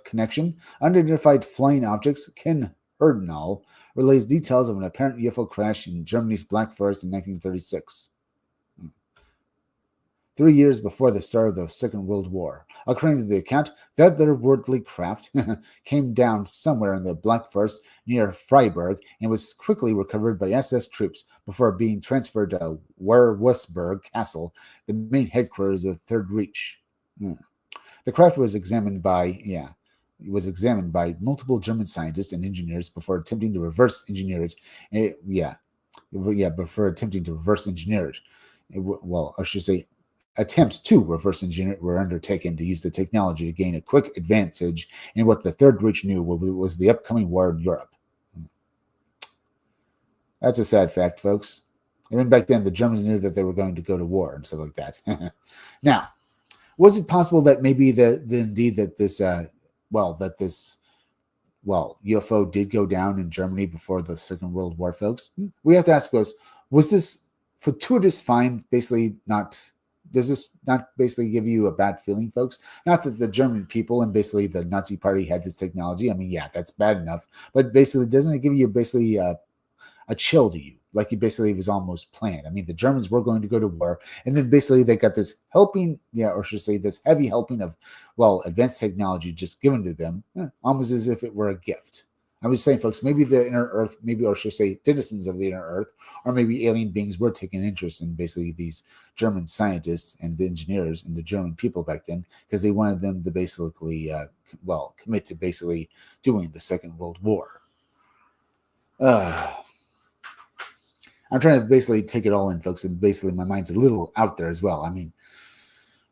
Connection, Unidentified Flying Objects, Ken Herdnall relays details of an apparent UFO crash in Germany's Black Forest in 1936. 3 years before the start of the Second World War. According to the account, that otherworldly craft came down somewhere in the Black Forest near Freiburg and was quickly recovered by SS troops before being transferred to Werwesburg Castle, the main headquarters of the Third Reich. The craft was examined by multiple German scientists and engineers before attempting to reverse engineer it. Before attempting to reverse engineer it. Attempts to reverse engineer it were undertaken to use the technology to gain a quick advantage in what the Third Reich knew was the upcoming war in Europe. That's a sad fact, folks. Even back then, the Germans knew that they were going to go to war and stuff like that. Now, was it possible that maybe this UFO did go down in Germany before the Second World War, folks? We have to ask, folks, was this fortuitous find basically not... Does this not basically give you a bad feeling, folks? Not that the German people and basically the Nazi party had this technology. I mean, yeah, that's bad enough. But basically, doesn't it give you basically a chill to you? Like it basically was almost planned. I mean, the Germans were going to go to war. And then basically they got this helping, this heavy helping of, advanced technology just given to them, almost as if it were a gift. I was saying, folks, maybe the inner Earth, citizens of the inner Earth, or maybe alien beings were taking interest in basically these German scientists and the engineers and the German people back then because they wanted them to basically, commit to basically doing the Second World War. I'm trying to basically take it all in, folks, and basically my mind's a little out there as well. I mean,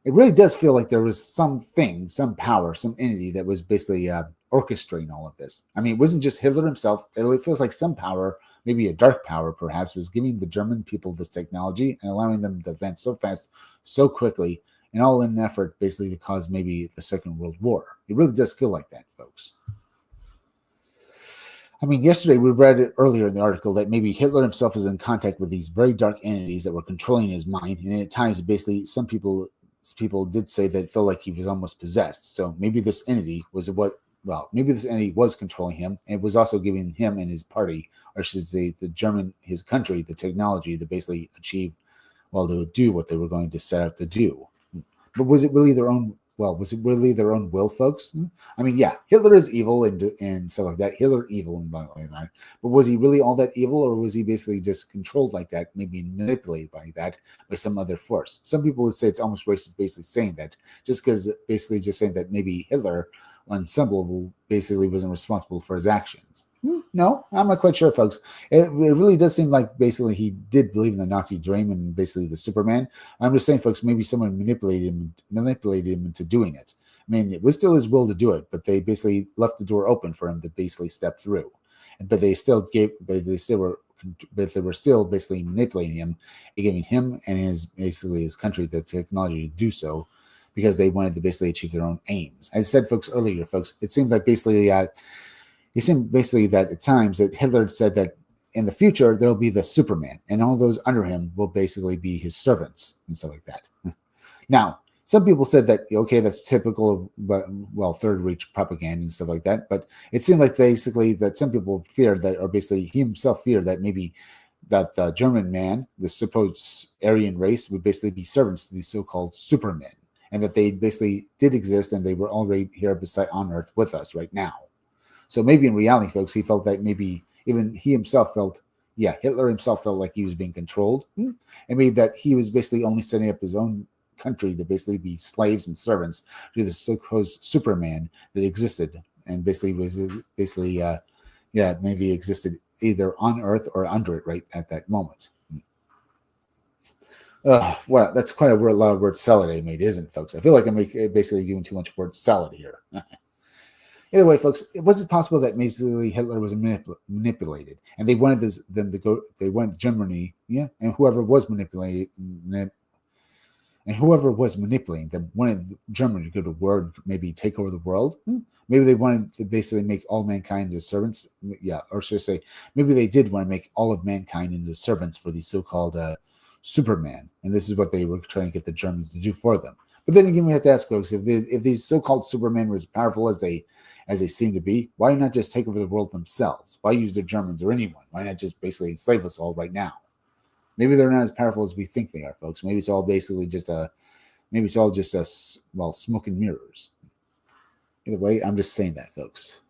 it really does feel like there was something, some power, some entity that was basically orchestrating all of this. I mean, it wasn't just Hitler himself. It feels like some power, maybe a dark power perhaps, was giving the German people this technology and allowing them to advance so fast, so quickly, and all in an effort basically to cause maybe the Second World War. It really does feel like that, folks. I mean, yesterday we read it earlier in the article that maybe Hitler himself is in contact with these very dark entities that were controlling his mind, and at times basically some people did say that it felt like he was almost possessed. So maybe this entity was controlling him and was also giving him and his party, or I should say his country, the technology to basically achieve, to do what they were going to set out to do. But was it really their own will, folks? I mean, yeah, Hitler is evil and stuff like that. Hitler evil and blah, blah, blah. But was he really all that evil, or was he basically just controlled like that, maybe manipulated by some other force? Some people would say it's almost racist, basically saying that, just saying that maybe Hitler, on some level, basically wasn't responsible for his actions. No, I'm not quite sure, folks. It really does seem like basically he did believe in the Nazi dream and basically the Superman. I'm just saying, folks, maybe someone manipulated him into doing it. I mean, it was still his will to do it, but they basically left the door open for him to basically step through. But they were still basically manipulating him and giving him and his country the technology to do so, because they wanted to basically achieve their own aims. As I said, folks, earlier, folks, it seemed like basically that at times that Hitler said that in the future there'll be the Superman, and all those under him will basically be his servants and stuff like that. Now, some people said that, okay, that's typical of Third Reich propaganda and stuff like that, but it seemed like basically that some people feared that, or basically he himself feared that maybe that the German man, the supposed Aryan race, would basically be servants to these so-called Supermen, and that they basically did exist and they were already here beside on Earth with us right now. So maybe in reality, folks, he felt that maybe even he himself Hitler himself felt like he was being controlled, and maybe that he was basically only setting up his own country to basically be slaves and servants to the supposed Superman that existed, and maybe existed either on Earth or under it right at that moment. Well, that's quite a lot of word salad I made, isn't it, folks? I feel like I'm basically doing too much word salad here. Either way, folks, was it possible that basically Hitler was manipulated, and they wanted them to go? They wanted Germany, yeah, and whoever was manipulating them wanted Germany to go to war and maybe take over the world. Maybe they wanted to basically make all mankind into servants. Yeah, or should I say, maybe they did want to make all of mankind into servants for the so-called Superman, and this is what they were trying to get the Germans to do for them. But then again, we have to ask, folks, if these so-called Supermen were as powerful as they seem to be, why not just take over the world themselves? Why use the Germans or anyone? Why not just basically enslave us all right now? Maybe they're not as powerful as we think they are, folks. Maybe it's all basically just smoke and mirrors. Either way, I'm just saying that, folks.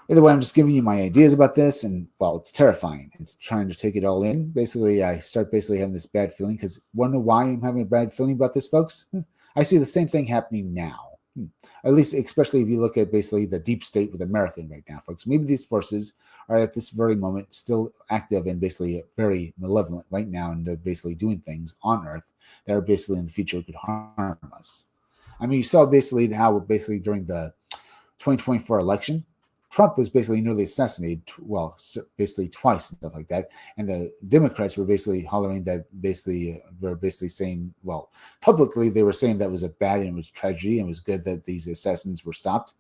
Either way, I'm just giving you my ideas about this, and well, it's terrifying. It's trying to take it all in. Basically, I start basically having this bad feeling because wonder why I'm having a bad feeling about this, folks? I see the same thing happening now. At least, especially if you look at basically the deep state with America right now, folks. Maybe these forces are at this very moment still active and basically very malevolent right now, and they're basically doing things on Earth that are basically in the future could harm us. I mean, you saw basically how basically during the 2024 election, Trump was basically nearly assassinated, well, basically twice and stuff like that. And the Democrats were basically hollering that were basically saying, well, publicly they were saying that was a bad and it was tragedy and it was good that these assassins were stopped.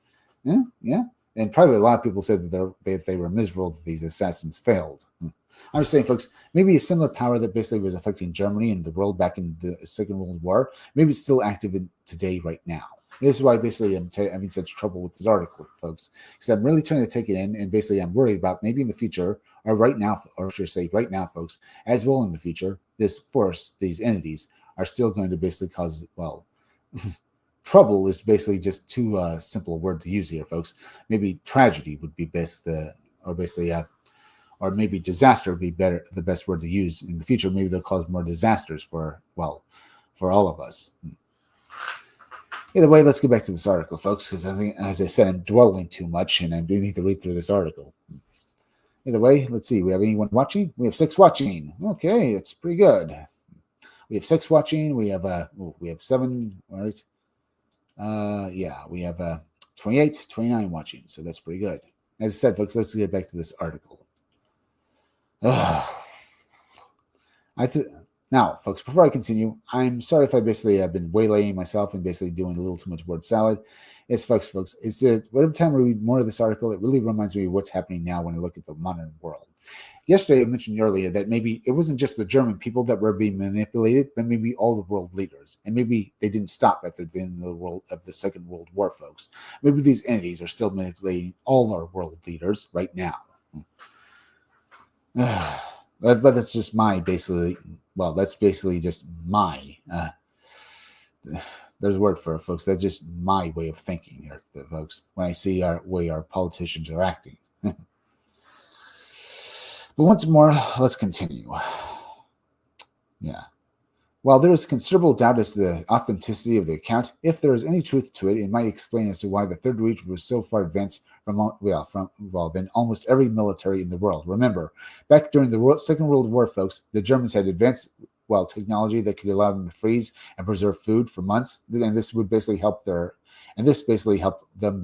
Yeah. And probably a lot of people said that they were miserable that these assassins failed. I'm just saying, folks, maybe a similar power that basically was affecting Germany and the world back in the Second World War, maybe it's still active today right now. This is why basically I'm having such trouble with this article, folks, because I'm really trying to take it in, and basically I'm worried about maybe in the future, or right now, or should I say right now, folks, as well in the future, this force, these entities are still going to basically cause, well, trouble is basically just too simple a word to use here, folks. Maybe tragedy would be best, or maybe disaster would be the best word to use in the future. Maybe they'll cause more disasters for all of us. Either way, let's get back to this article, folks, because I think, as I said, I'm dwelling too much, and I do need to read through this article. Either way, let's see. We have anyone watching? We have 6 watching. Okay, that's pretty good. We have 6 watching. We have 7. All right. We have 28, 29 watching. So that's pretty good. As I said, folks, let's get back to this article. Now, folks, before I continue, I'm sorry if I basically have been waylaying myself and basically doing a little too much word salad. It's folks, it's whatever time I read more of this article, it really reminds me of what's happening now when I look at the modern world. Yesterday, I mentioned earlier that maybe it wasn't just the German people that were being manipulated, but maybe all the world leaders. And maybe they didn't stop after the end of the Second World War, folks. Maybe these entities are still manipulating all our world leaders right now. But that's just that's basically just my, there's a word for it, folks. That's just my way of thinking here, folks, when I see our way our politicians are acting. But once more, let's continue. Yeah. While there is considerable doubt as to the authenticity of the account, if there is any truth to it, it might explain as to why the Third Reich was so far advanced than almost every military in the world. Remember, back during the Second World War, folks, the Germans had advanced technology that could allow them to freeze and preserve food for months, and this basically helped them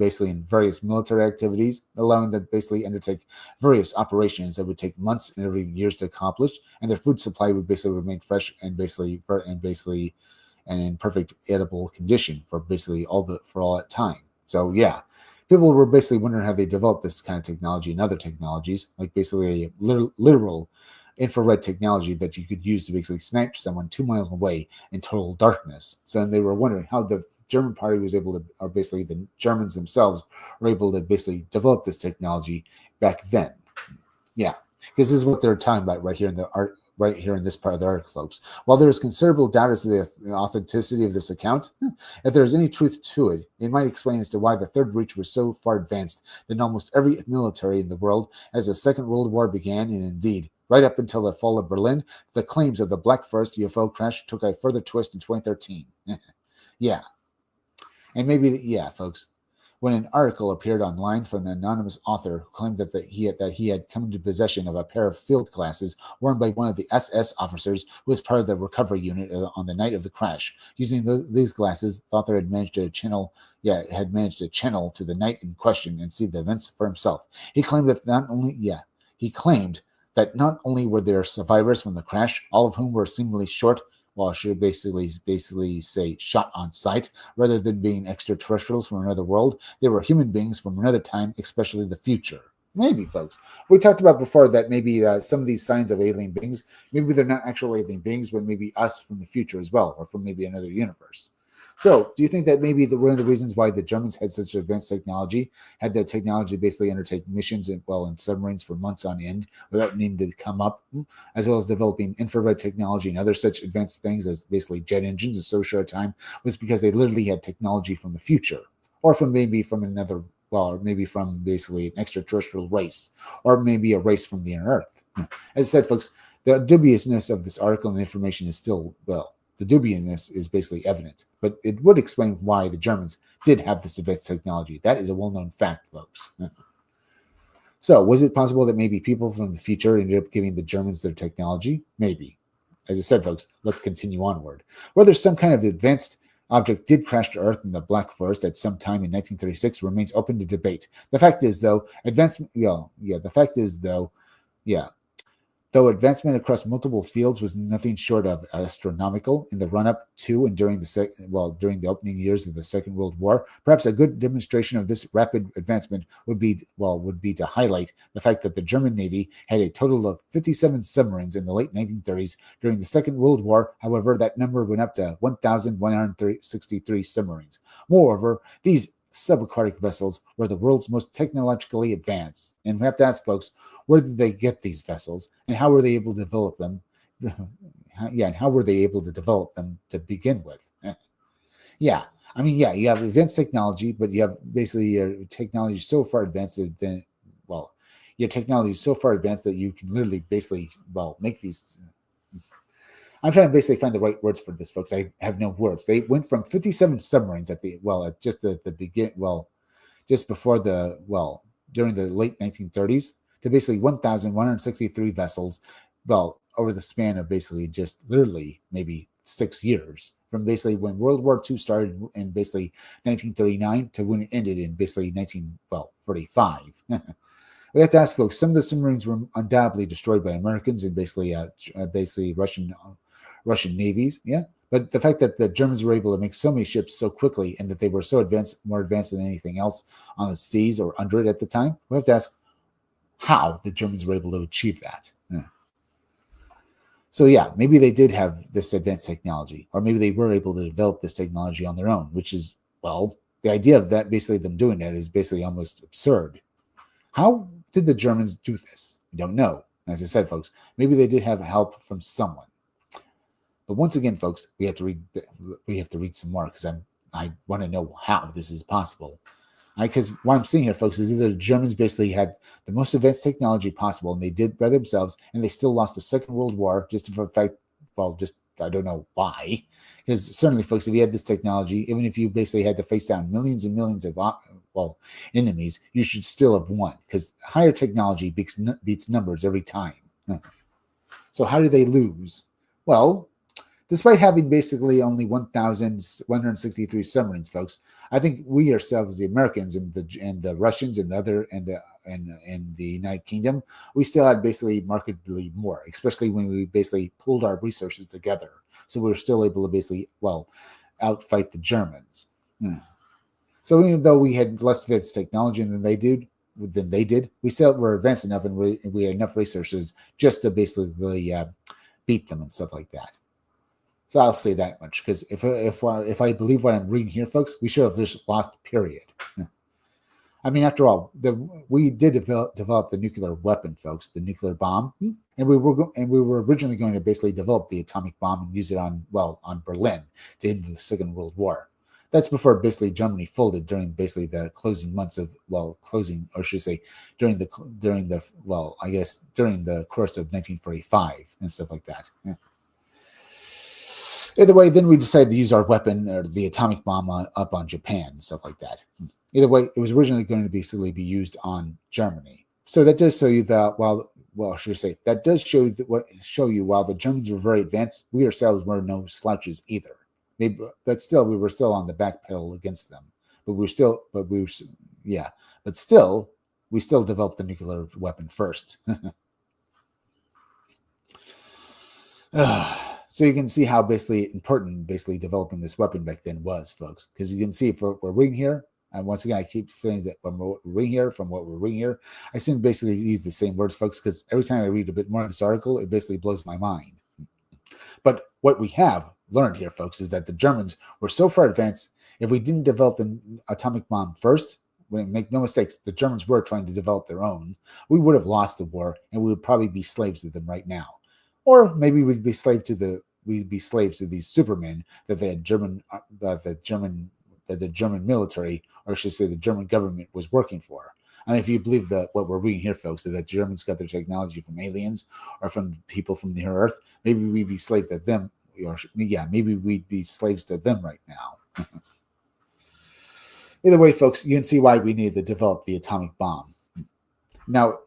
in various military activities, allowing them to basically undertake various operations that would take months and even years to accomplish, and their food supply would basically remain fresh and in perfect edible condition for all that time. So yeah, people were basically wondering how they developed this kind of technology and other technologies, like basically a literal infrared technology that you could use to basically snipe someone 2 miles away in total darkness. So they were wondering how the German party was able to, or basically the Germans themselves were able to basically develop this technology back then. Yeah, because this is what they're talking about right here in this part of the article, folks. While there is considerable doubt as to the authenticity of this account, if there is any truth to it, it might explain as to why the Third Reich was so far advanced than almost every military in the world as the Second World War began, and indeed, right up until the fall of Berlin, the claims of the Black Forest UFO crash took a further twist in 2013. Yeah. And maybe, folks, when an article appeared online from an anonymous author who claimed that he had come into possession of a pair of field glasses worn by one of the SS officers who was part of the recovery unit on the night of the crash. Using these glasses, the author had managed to channel to the night in question and see the events for himself. He claimed that not only were there survivors from the crash, all of whom were seemingly short, well, I should basically say shot on sight, rather than being extraterrestrials from another world. They were human beings from another time, especially the future. Maybe, folks. We talked about before that maybe some of these signs of alien beings, maybe they're not actual alien beings, but maybe us from the future as well, or from maybe another universe. So, do you think that maybe one of the reasons why the Germans had such advanced technology, had the technology to basically undertake missions in submarines for months on end without needing to come up, as well as developing infrared technology and other such advanced things as basically jet engines in so short a time, was because they literally had technology from the future, or from another, or maybe from basically an extraterrestrial race, or maybe a race from the inner Earth. As I said, folks, the dubiousness of this article and the information is still, the dubiousness is basically evident, but it would explain why the Germans did have this advanced technology. That is a well-known fact, folks. So, was it possible that maybe people from the future ended up giving the Germans their technology? Maybe. As I said, folks, let's continue onward. Whether some kind of advanced object did crash to Earth in the Black Forest at some time in 1936 remains open to debate. The fact is, though, though advancement across multiple fields was nothing short of astronomical in the run-up to and during the opening years of the Second World War, perhaps a good demonstration of this rapid advancement would be to highlight the fact that the German Navy had a total of 57 submarines in the late 1930s. During the Second World War, however, that number went up to 1,163 submarines. Moreover, these subaquatic vessels were the world's most technologically advanced. And we have to ask, folks, where did they get these vessels, and how were they able to develop them? And how were they able to develop them to begin with? You have advanced technology, but you have basically your technology so far advanced that your technology is so far advanced that you can literally basically make these. I'm trying to basically find the right words for this, folks. I have no words. They went from 57 submarines during the late 1930s to basically 1,163 vessels, over the span of basically just literally maybe 6 years, from basically when World War II started in basically 1939 to when it ended in basically 1945. We have to ask, folks, some of the submarines were undoubtedly destroyed by Americans and basically Russian navies, But the fact that the Germans were able to make so many ships so quickly and that they were so more advanced than anything else on the seas or under it at the time, we have to ask how the Germans were able to achieve that. So maybe they did have this advanced technology, or maybe they were able to develop this technology on their own, which is, the idea of that, basically them doing that, is basically almost absurd. How did the Germans do this? We don't know. As I said, folks, maybe they did have help from someone. But once again, folks, we have to read some more, because I want to know how this is possible. Because what I'm seeing here, folks, is either the Germans basically had the most advanced technology possible, and they did by themselves, and they still lost the Second World War just for the fact, I don't know why. Because certainly, folks, if you had this technology, even if you basically had to face down millions and millions of enemies, you should still have won, because higher technology beats numbers every time. So how did they lose? Well, despite having basically only 1,163 submarines, folks, I think we ourselves, the Americans and the Russians and the United Kingdom, we still had basically markedly more, especially when we basically pulled our resources together. So we were still able to basically outfight the Germans. So even though we had less advanced technology than they did, we still were advanced enough, and we had enough resources just to basically beat them and stuff like that. So I'll say that much, because if I believe what I'm reading here, folks, we should have just lost, period. I mean, after all, we did develop the nuclear weapon, folks, the nuclear bomb, and we were originally going to basically develop the atomic bomb and use it on Berlin to end the Second World War. That's before basically Germany folded during basically the closing months of during the course of 1945 and stuff like that. Either way, then we decided to use our weapon, or the atomic bomb, up on Japan and stuff like that. Either way, it was originally going to basically be used on Germany. So that does show you that I should say that does show you while the Germans were very advanced, we ourselves were no slouches either. Maybe, but still, we were still on the back pedal against them. Yeah, but still, we still developed the nuclear weapon first. So you can see how basically important developing this weapon back then was, folks. Because you can see if we're reading here, and once again, I keep feeling that when we're reading here, from what we're reading here, I seem to basically use the same words, folks, because every time I read a bit more of this article, it basically blows my mind. But what we have learned here, folks, is that the Germans were so far advanced, if we didn't develop an atomic bomb first, make no mistakes, the Germans were trying to develop their own, we would have lost the war, and we would probably be slaves to them right now. Or maybe we'd be slaves to these supermen that the German military, or I should say the German government, was working for. I mean, if you believe that what we're reading here, folks, that the Germans got their technology from aliens or from people from the Earth, maybe we'd be slaves to them. Maybe we'd be slaves to them right now. Either way, folks, you can see why we need to develop the atomic bomb. Now,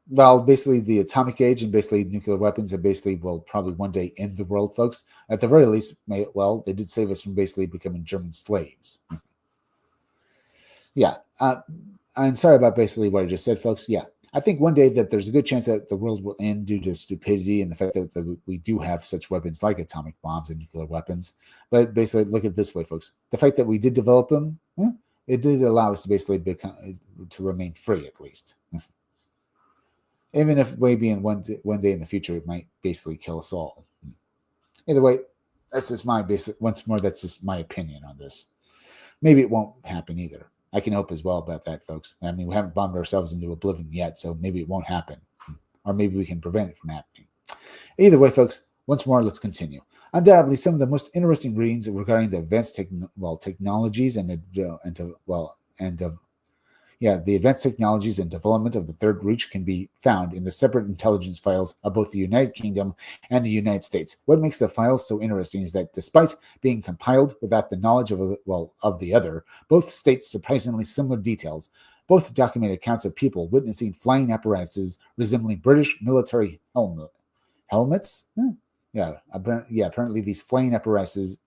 well, basically the atomic age and basically nuclear weapons and basically will probably one day end the world, folks. At the very least, they did save us from basically becoming German slaves. Yeah. I'm sorry about basically what I just said, folks. Yeah. I think one day that there's a good chance that the world will end due to stupidity and the fact that we do have such weapons like atomic bombs and nuclear weapons. But basically, look at it this way, folks. The fact that we did develop them, it did allow us to basically to remain free, at least. Even if maybe in one day in the future, it might basically kill us all. Either way, that's just that's just my opinion on this. Maybe it won't happen either. I can hope as well about that, folks. I mean, we haven't bombed ourselves into oblivion yet, so maybe it won't happen. Or maybe we can prevent it from happening. Either way, folks, once more, let's continue. Undoubtedly, some of the most interesting readings regarding the advanced technologies the advanced technologies and development of the Third Reich can be found in the separate intelligence files of both the United Kingdom and the United States. What makes the files so interesting is that despite being compiled without the knowledge of the other, both state surprisingly similar details. Both document accounts of people witnessing flying apparatuses resembling British military helmets. Apparently these flying apparatuses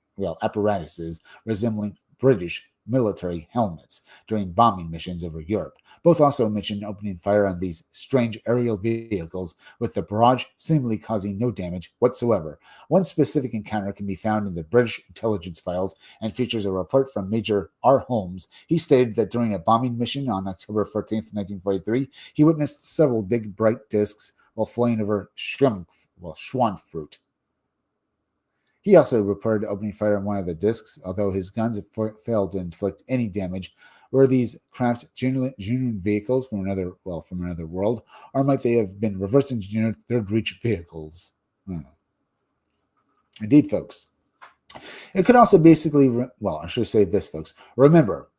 resembling British military helmets during bombing missions over Europe. Both also mention opening fire on these strange aerial vehicles with the barrage seemingly causing no damage whatsoever. One specific encounter can be found in the British intelligence files and features a report from Major R. Holmes. He stated that during a bombing mission on October 14th, 1943, he witnessed several big bright discs while flying over Schwanfruit. He also reported opening fire on one of the discs, although his guns failed to inflict any damage. Were these craft genuine vehicles from another world, or might they have been reverse engineered Third Reich vehicles? Indeed, folks. It could also basically, I should say this, folks. Remember,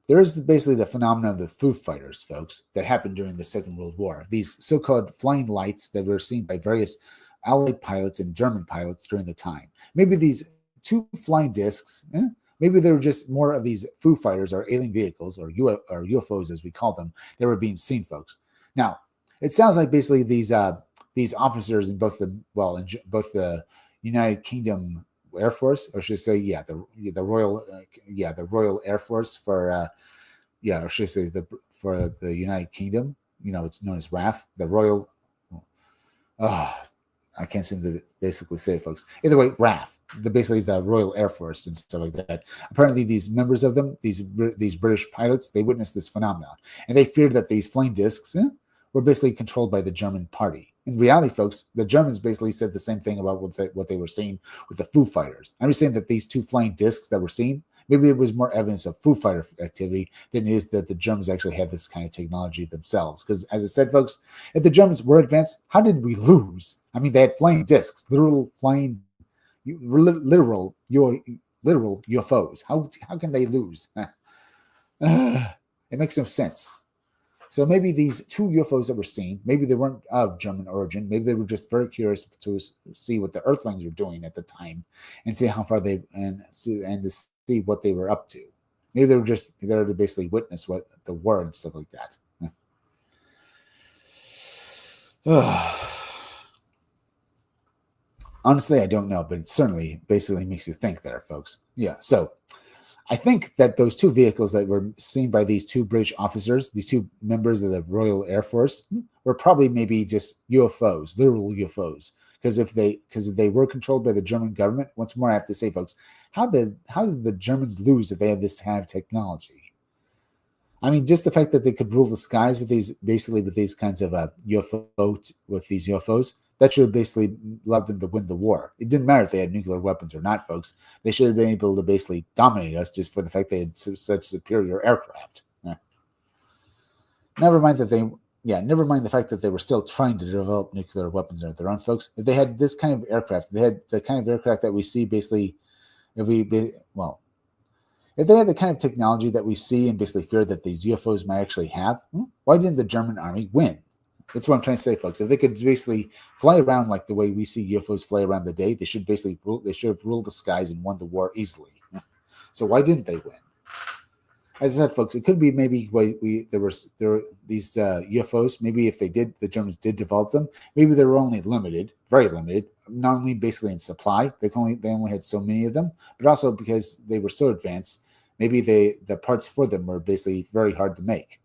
there is basically the phenomenon of the Foo Fighters, folks, that happened during the Second World War. These so-called flying lights that were seen by various Allied pilots and German pilots during the time. Maybe these two flying discs, maybe they were just more of these Foo Fighters or alien vehicles or UFOs as we call them that were being seen, folks. Now, it sounds like basically these officers in both the United Kingdom Air Force, or should I say, the Royal Air Force for for the United Kingdom. It's known as RAF, the Royal. I can't seem to basically say it, folks. Either way, RAF, basically the Royal Air Force and stuff like that. Apparently, these members of them, these British pilots, they witnessed this phenomenon, and they feared that these flying discs were basically controlled by the German party. In reality, folks, the Germans basically said the same thing about what they were seeing with the Foo Fighters. I'm just saying that these two flying discs that were seen, maybe it was more evidence of Foo Fighter activity than it is that the Germans actually had this kind of technology themselves. Because, as I said, folks, if the Germans were advanced, how did we lose? I mean, they had flying discs, literal UFOs. How can they lose? It makes no sense. So maybe these two UFOs that were seen, maybe they weren't of German origin. Maybe they were just very curious to see what the Earthlings were doing at the time, and see how far to see what they were up to. Maybe they were just there to basically witness what the war and stuff like that. Honestly, I don't know, but it certainly basically makes you think there, folks. Yeah, so I think that those two vehicles that were seen by these two British officers, these two members of the Royal Air Force, were probably maybe just UFOs, literal UFOs. Because if they were controlled by the German government, once more I have to say, folks, how did the Germans lose if they had this kind of technology? I mean, just the fact that they could rule the skies with these kinds of UFOs, that should have basically allowed them to win the war. It didn't matter if they had nuclear weapons or not, folks. They should have been able to basically dominate us just for the fact they had such superior aircraft. Never mind the fact that they were still trying to develop nuclear weapons of their own, folks. If they had this kind of aircraft, they had the kind of aircraft that we see basically, if they had the kind of technology that we see and basically fear that these UFOs might actually have, why didn't the German army win? That's what I'm trying to say, folks. If they could basically fly around like the way we see UFOs fly around the day, they should have ruled the skies and won the war easily. So why didn't they win? As I said, folks, it could be maybe there were these UFOs. Maybe if the Germans did develop them, maybe they were only limited, very limited, not only basically in supply. They only had so many of them, but also because they were so advanced. Maybe the parts for them were basically very hard to make.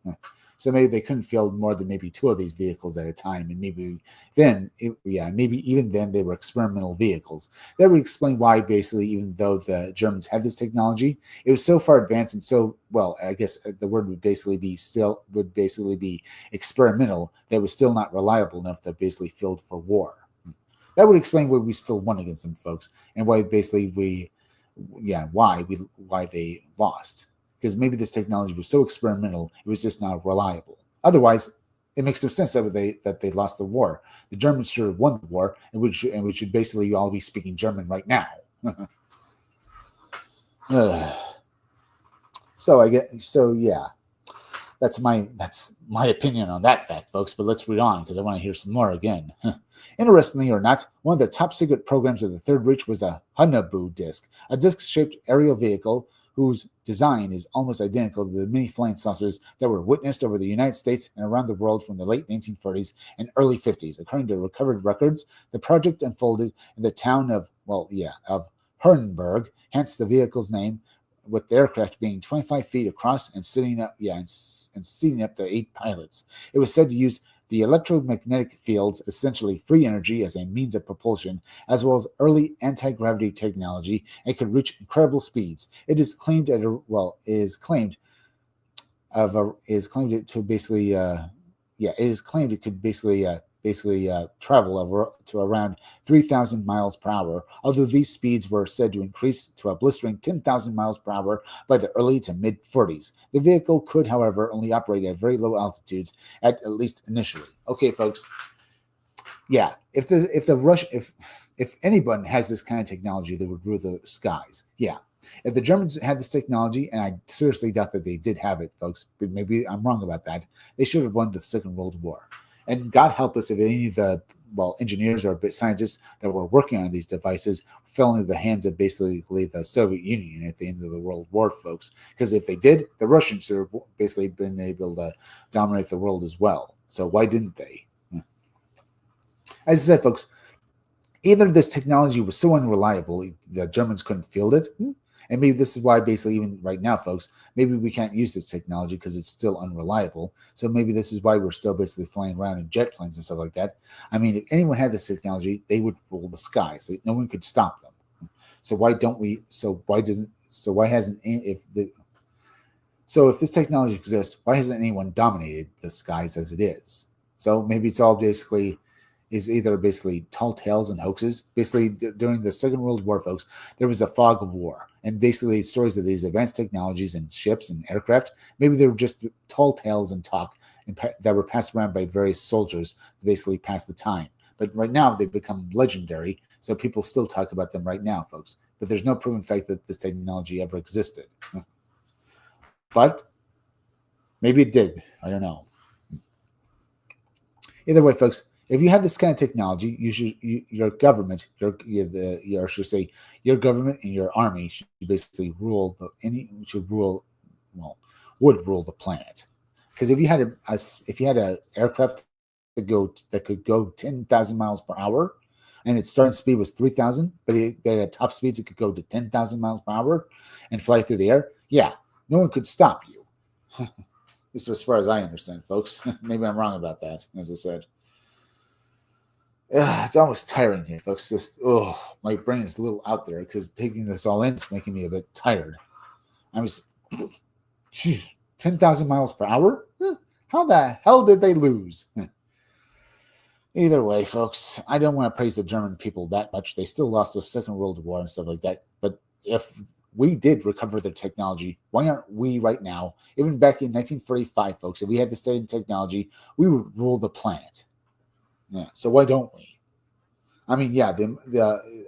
So maybe they couldn't field more than maybe two of these vehicles at a time, and maybe even then they were experimental vehicles. That would explain why basically, even though the Germans had this technology, it was so far advanced and so well. I guess the word would basically be experimental. That was still not reliable enough to basically field for war. That would explain why we still won against them, folks, and why basically why they lost. Because maybe this technology was so experimental, it was just not reliable. Otherwise, it makes no sense that they lost the war. The Germans should have won the war, and we should basically all be speaking German right now. That's my opinion on that fact, folks. But let's read on because I want to hear some more again. Interestingly or not, one of the top secret programs of the Third Reich was the Haunebu disc, a disc-shaped aerial vehicle whose design is almost identical to the many flying saucers that were witnessed over the United States and around the world from the late 1940s and early 50s. According to recovered records, the project unfolded in the town of Herrenberg, hence the vehicle's name, with the aircraft being 25 feet across and seating up to 8 pilots. It was said to use the electromagnetic fields, essentially free energy, as a means of propulsion, as well as early anti-gravity technology, and could reach incredible speeds. It is claimed it could basically travel to around 3,000 miles per hour, although these speeds were said to increase to a blistering 10,000 miles per hour by the early to mid-40s. The vehicle could, however, only operate at very low altitudes, at least initially. Okay, folks. Yeah, if anyone has this kind of technology, they would rule the skies. Yeah. If the Germans had this technology, and I seriously doubt that they did have it, folks, but maybe I'm wrong about that, they should have won the Second World War. And God help us if any of the engineers or scientists that were working on these devices fell into the hands of basically the Soviet Union at the end of the World War, folks. Because if they did, the Russians should have basically been able to dominate the world as well. So why didn't they? As I said, folks, either this technology was so unreliable the Germans couldn't field it, and maybe this is why basically even right now, folks, maybe we can't use this technology because it's still unreliable. So maybe this is why we're still basically flying around in jet planes and stuff like that. I mean, if anyone had this technology, they would rule the skies. No one could stop them. So why don't we? So why hasn't if this technology exists, why hasn't anyone dominated the skies as it is? So maybe it's all basically is either basically tall tales and hoaxes. Basically, during the Second World War, folks, there was a fog of war. And basically, stories of these advanced technologies and ships and aircraft, maybe they were just tall tales and talk that were passed around by various soldiers to basically pass the time. But right now, they've become legendary, so people still talk about them right now, folks. But there's no proven fact that this technology ever existed. But maybe it did. I don't know. Either way, folks, if you have this kind of technology, your government and your army should basically rule would rule the planet. Because if you had a aircraft that could go 10,000 miles per hour, and its starting speed was 3,000, but at top speeds it could go to 10,000 miles per hour and fly through the air. Yeah, no one could stop you. This is as far as I understand, folks. Maybe I'm wrong about that, as I said. It's almost tiring here, folks. Just my brain is a little out there because taking this all in is making me a bit tired. I'm just 10,000 miles per hour. How the hell did they lose? Either way, folks, I don't want to praise the German people that much. They still lost the Second World War and stuff like that. But if we did recover their technology, why aren't we right now, even back in 1945, folks, if we had the same technology, we would rule the planet. Yeah. So why don't we? I mean, yeah,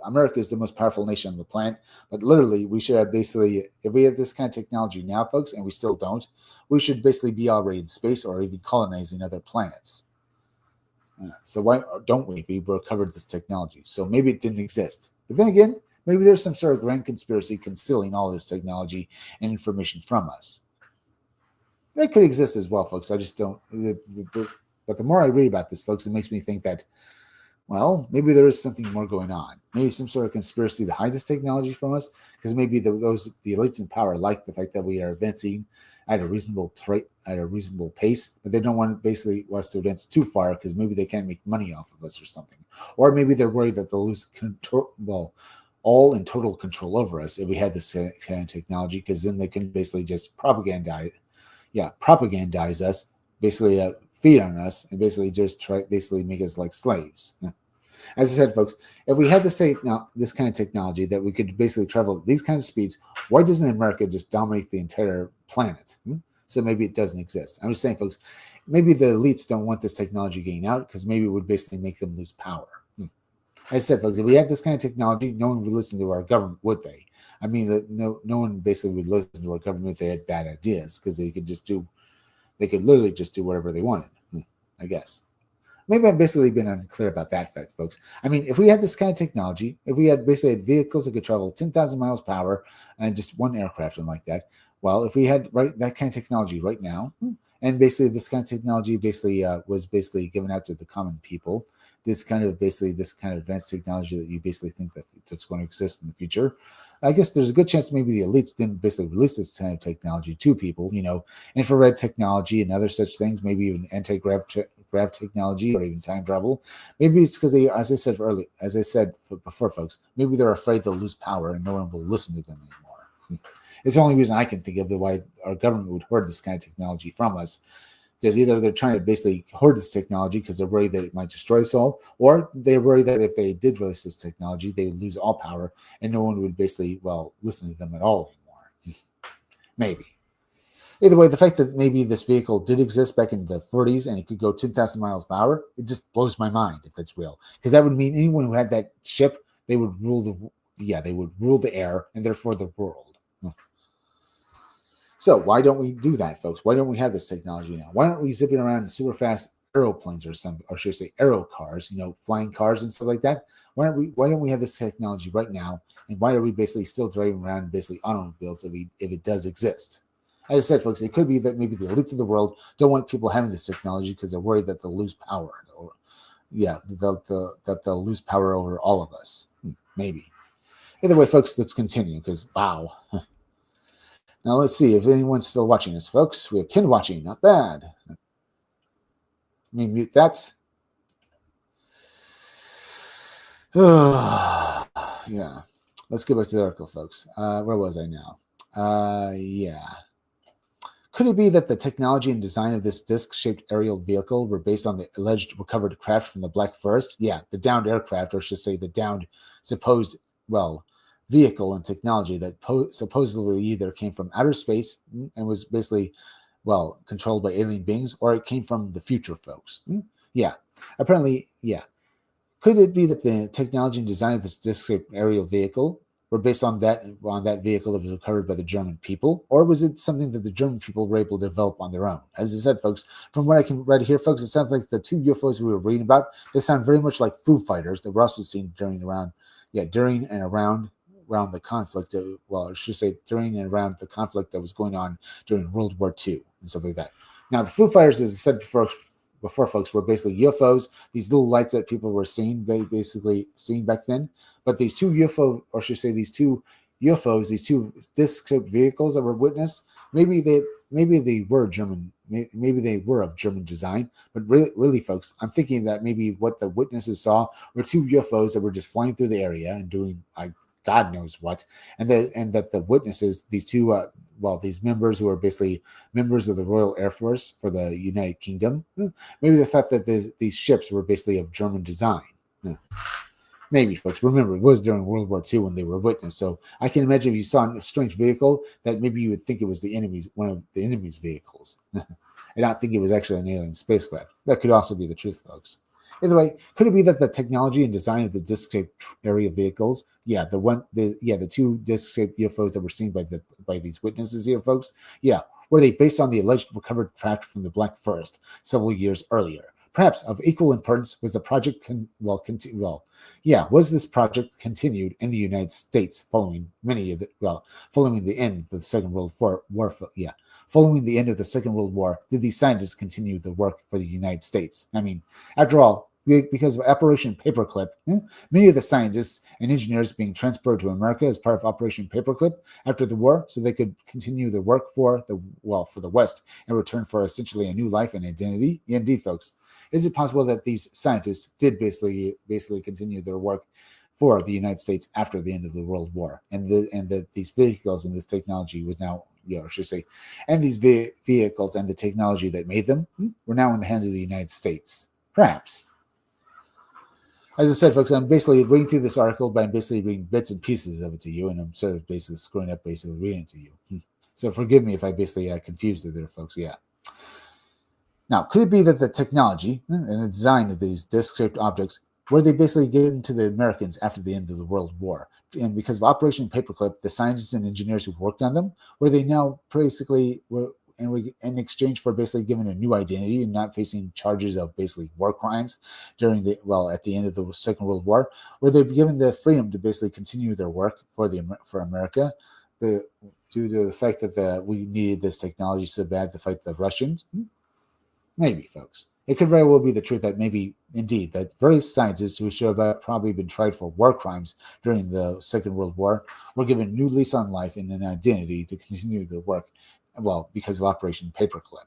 America is the most powerful nation on the planet, but literally we should have basically, if we have this kind of technology now, folks, and we still don't, we should basically be already in space or even colonizing other planets. So why don't we? We recovered this technology. So maybe it didn't exist. But then again, maybe there's some sort of grand conspiracy concealing all this technology and information from us. That could exist as well, folks. I just don't. But the more I read about this, folks, it makes me think that, well, maybe there is something more going on. Maybe some sort of conspiracy to hide this technology from us, because maybe the elites in power like the fact that we are advancing at a reasonable pace, but they don't want basically us to advance too far because maybe they can't make money off of us or something. Or maybe they're worried that they'll lose all and total control over us if we had this kind of technology, because then they can basically just propagandize us, basically feed on us, and basically just make us like slaves. As I said, folks, if we had this kind of technology that we could basically travel at these kinds of speeds, why doesn't America just dominate the entire planet? So maybe it doesn't exist. I'm just saying, folks, maybe the elites don't want this technology getting out because maybe it would basically make them lose power. As I said, folks, if we had this kind of technology, no one would listen to our government, would they? I mean, no one basically would listen to our government if they had bad ideas, because they could literally just do whatever they wanted, I guess. Maybe I've basically been unclear about that fact, folks. I mean, if we had this kind of technology, if we had basically vehicles that could travel 10,000 miles per hour and just one aircraft and like that, well, if we had that kind of technology right now, and basically this kind of technology was basically given out to the common people, this kind of advanced technology that you basically think that's going to exist in the future, I guess there's a good chance maybe the elites didn't basically release this kind of technology to people, infrared technology and other such things, maybe even anti-grav technology or even time travel. Maybe it's because as I said before, folks, maybe they're afraid they'll lose power and no one will listen to them anymore. It's the only reason I can think of why our government would hoard this kind of technology from us. Because either they're trying to basically hoard this technology because they're worried that it might destroy us all, or they're worried that if they did release this technology, they would lose all power and no one would basically, listen to them at all anymore. Maybe. Either way, the fact that maybe this vehicle did exist back in the 40s and it could go 10,000 miles per hour, it just blows my mind if that's real. Because that would mean anyone who had that ship, they would rule the air and therefore the world. So why don't we do that, folks? Why don't we have this technology now? Why aren't we zipping around in super fast aeroplanes or something, or should I say aero cars, flying cars and stuff like that? Why don't we have this technology right now? And why are we basically still driving around in basically automobiles if it does exist? As I said, folks, it could be that maybe the elites of the world don't want people having this technology because they're worried that they'll lose power. That they'll lose power over all of us. Maybe. Either way, folks, let's continue because, wow. Now, let's see if anyone's still watching us, folks. We have 10 watching. Not bad. Let me mute that. Yeah. Let's get back to the article, folks. Where was I now? Yeah. Could it be that the technology and design of this disc-shaped aerial vehicle were based on the alleged recovered craft from the Black Forest? Yeah, the downed aircraft, or I should say the downed supposed, vehicle and technology that supposedly either came from outer space and was basically, controlled by alien beings, or it came from the future, folks. Yeah, apparently, yeah. Could it be that the technology and design of this disc-shaped aerial vehicle were based on that vehicle that was recovered by the German people, or was it something that the German people were able to develop on their own? As I said, folks, from what I can read here, folks, it sounds like the two UFOs we were reading about, they sound very much like Foo Fighters that were also seen during and around around the conflict, I should say during and around the conflict that was going on during World War II and stuff like that. Now, the Foo Fighters, as I said before, folks, were basically UFOs, these little lights that people were seeing, basically seeing back then. But these two these two UFOs, these two disc-shaped vehicles that were witnessed, maybe they were German, maybe they were of German design. But really, folks, I'm thinking that maybe what the witnesses saw were two UFOs that were just flying through the area and doing God knows what, and that the witnesses, these two, these members who are basically members of the Royal Air Force for the United Kingdom, maybe they thought that these ships were basically of German design. Maybe, folks. Remember, it was during World War II when they were witnessed. So I can imagine if you saw a strange vehicle, that maybe you would think it was one of the enemy's vehicles, and not think it was actually an alien spacecraft. That could also be the truth, folks. Either way, could it be that the technology and design of the disc-shaped area vehicles, the two disc-shaped UFOs that were seen by these witnesses here, folks, were they based on the alleged recovered craft from the Black Forest several years earlier? Perhaps of equal importance was the project. Was this project continued in the United States following the end of the Second World War? Following the end of the Second World War, did these scientists continue the work for the United States? I mean, after all, because of Operation Paperclip, many of the scientists and engineers being transferred to America as part of Operation Paperclip after the war, so they could continue their work for the West in return for essentially a new life and identity. Indeed, folks. Is it possible that these scientists did basically continue their work for the United States after the end of the World War, and that these vehicles and this technology was now, and these vehicles and the technology that made them were now in the hands of the United States? Perhaps. As I said, folks, I'm basically reading through this article, but I'm basically reading bits and pieces of it to you, and I'm sort of basically screwing up, reading it to you. So forgive me if I basically confused it there, folks. Yeah. Now, could it be that the technology and the design of these disc-shaped objects were they basically given to the Americans after the end of the World War? And because of Operation Paperclip, the scientists and engineers who worked on them, were they now basically in exchange for basically given a new identity and not facing charges of basically war crimes at the end of the Second World War, were they given the freedom to basically continue their work for America, due to the fact that we needed this technology so bad to fight the Russians? Maybe, folks. It could very well be the truth that maybe, indeed, that various scientists who should have probably been tried for war crimes during the Second World War were given a new lease on life and an identity to continue their work, because of Operation Paperclip.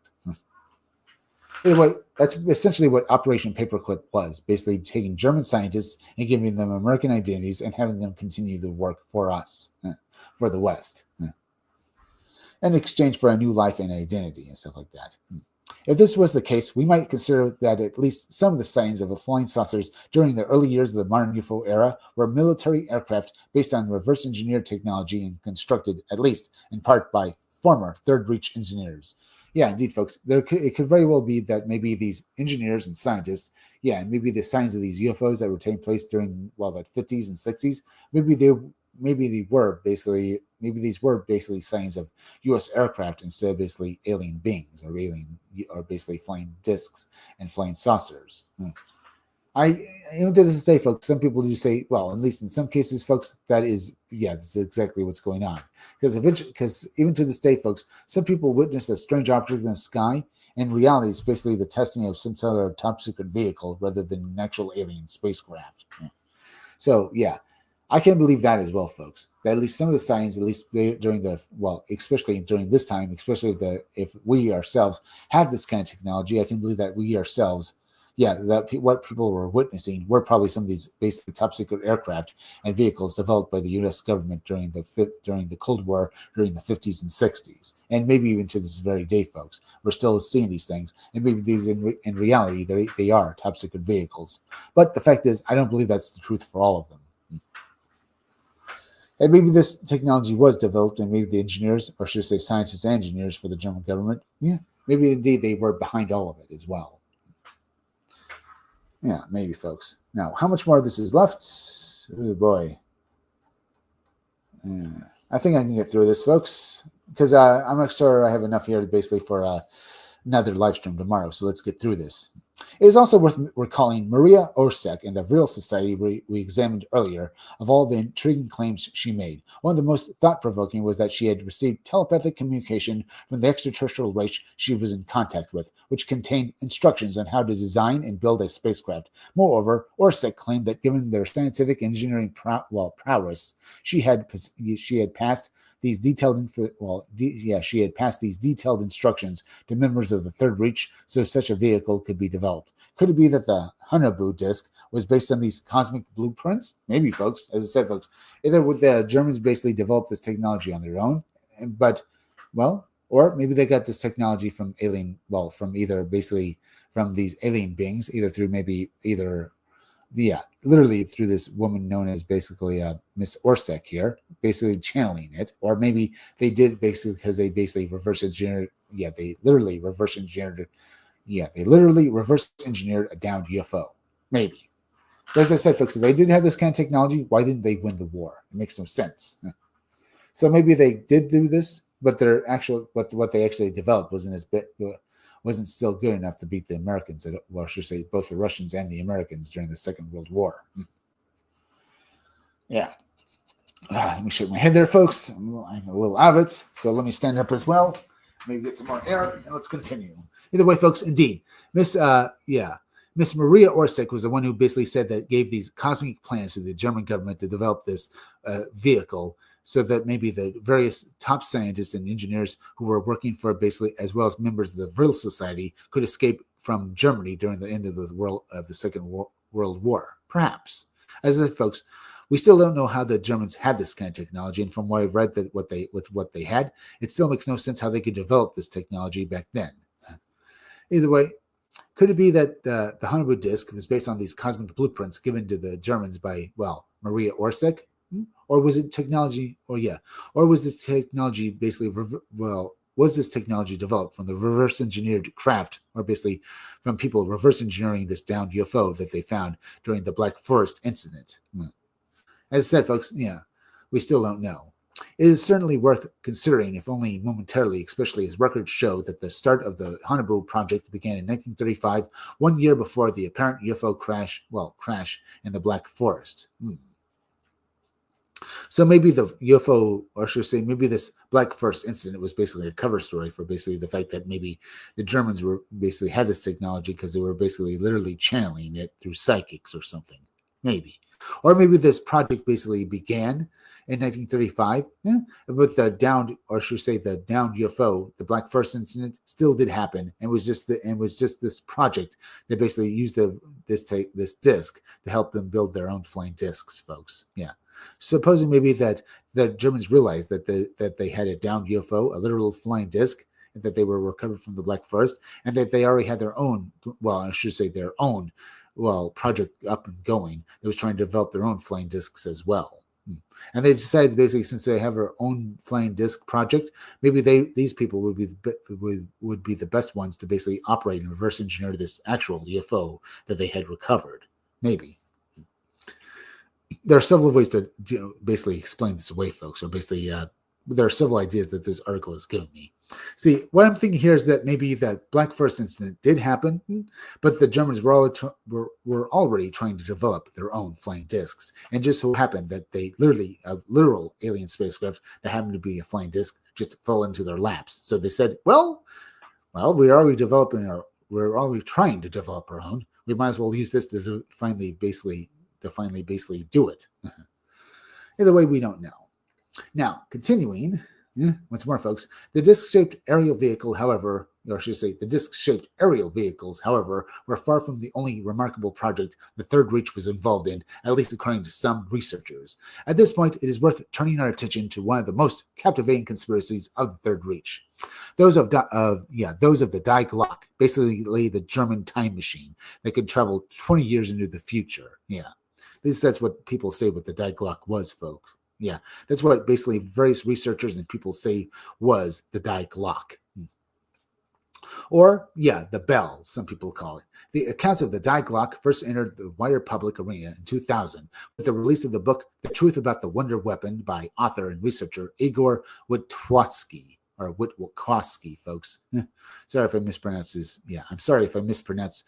Anyway, that's essentially what Operation Paperclip was, basically taking German scientists and giving them American identities and having them continue the work for us, for the West, in exchange for a new life and identity and stuff like that. If this was the case, we might consider that at least some of the sightings of the flying saucers during the early years of the modern UFO era were military aircraft based on reverse engineered technology and constructed, at least in part, by former Third Reich engineers. Yeah, indeed, folks. It could very well be that maybe these engineers and scientists, and maybe the signs of these UFOs that were taking place during the 50s and 60s, maybe these were basically signs of U.S. aircraft instead of basically alien beings or basically flying discs and flying saucers. Even to this day, folks, some people do say, at least in some cases, folks, that's exactly what's going on. Because even to this day, folks, some people witness a strange object in the sky. In reality, it's basically the testing of some sort of top secret vehicle rather than an actual alien spacecraft. So, I can believe that as well, folks. That at least some of the sightings, at least during especially during this time, especially if we ourselves have this kind of technology, I can believe that we ourselves, what people were witnessing were probably some of these basically top secret aircraft and vehicles developed by the U.S. government during the Cold War, during the 50s and 60s, and maybe even to this very day, folks. We're still seeing these things, and maybe these in reality they are top secret vehicles. But the fact is, I don't believe that's the truth for all of them. And maybe this technology was developed, and maybe the engineers, or should I say scientists and engineers for the German government, maybe indeed they were behind all of it as well. Yeah, maybe, folks. Now, how much more of this is left? Oh, boy. I think I can get through this, folks, because I'm not sure I have enough here basically for another live stream tomorrow. So let's get through this. It is also worth recalling Maria Orsek and the Vril Society we examined earlier of all the intriguing claims she made. One of the most thought-provoking was that she had received telepathic communication from the extraterrestrial race she was in contact with, which contained instructions on how to design and build a spacecraft. Moreover, Orsek claimed that given their scientific engineering prowess, she had passed these detailed she had passed these detailed instructions to members of the Third Reich so such a vehicle could be developed. Could it be that the Hanabu disk was based on these cosmic blueprints? Maybe, folks. As I said, folks, either would the Germans basically develop this technology on their own, or maybe they got this technology from from these alien beings, literally through this woman known as basically Miss Orsek here, basically channeling it, or maybe they did basically because they basically reverse engineered. They literally reverse engineered a downed UFO. Maybe. As I said, folks, if they did have this kind of technology, why didn't they win the war? It makes no sense. So maybe they did do this, but what they actually developed wasn't still good enough to beat the Americans, I should say both the Russians and the Americans during the Second World War. Yeah. Let me shake my head there, folks. I'm a little out of it, so let me stand up as well. Maybe get some more air, and let's continue. Either way, folks, indeed, Miss Maria Orsek was the one who basically said that gave these cosmic plans to the German government to develop this vehicle, so that maybe the various top scientists and engineers who were working for basically, as well as members of the Vril Society, could escape from Germany during the end of the Second World War. Perhaps, as I said, folks, we still don't know how the Germans had this kind of technology, and from what I've read that what they had, it still makes no sense how they could develop this technology back then. Either way, could it be that the Hanabu disk was based on these cosmic blueprints given to the Germans by, Maria Orsek? Or was it technology? Or was the technology basically was this technology developed from the reverse engineered craft, or basically from people reverse engineering this downed UFO that they found during the Black Forest incident? As I said, folks, we still don't know. It is certainly worth considering, if only momentarily, especially as records show that the start of the Hanabu project began in 1935, 1 year before the apparent UFO crash in the Black Forest. So maybe the UFO, or should I say, maybe this Black Forest incident was basically a cover story for basically the fact that maybe the Germans were basically had this technology because they were basically literally channeling it through psychics or something. Maybe. Or maybe this project basically began in 1935 with the downed, or should I say the downed UFO. The Black Forest incident still did happen, and was just this project that basically used this disc to help them build their own flying discs, folks. Yeah. Supposing maybe that the Germans realized that they had a downed UFO, a literal flying disc, and that they were recovered from the Black Forest, and that they already had their own, project up and going that was trying to develop their own flying discs as well. And they decided basically, since they have their own flying disc project, maybe these people would be the best ones to basically operate and reverse engineer this actual UFO that they had recovered. Maybe. There are several ways to basically explain this away, folks. Or basically, there are several ideas that this article has given me. See, what I'm thinking here is that maybe that Black Forest incident did happen, but the Germans were already trying to develop their own flying discs, and just so happened that they a literal alien spacecraft that happened to be a flying disc just fell into their laps. So they said, well, we're already trying to develop our own. We might as well use this to finally basically do it. Either way, we don't know. Now, continuing, once more, folks, the disc-shaped aerial vehicles, however, were far from the only remarkable project the Third Reich was involved in, at least according to some researchers. At this point, it is worth turning our attention to one of the most captivating conspiracies of the Third Reich. Those of the Die Glock, basically the German time machine that could travel 20 years into the future. Yeah. That's what people say what the Die Glock was, folks. Yeah, that's what basically various researchers and people say was the Die Glock. Or, the Bell, some people call it. The accounts of the Die Glock first entered the wider public arena in 2000 with the release of the book The Truth About the Wonder Weapon by author and researcher Igor Witwatski. or Witkowski, folks. Sorry if I mispronounce his. Yeah, I'm sorry if I mispronounce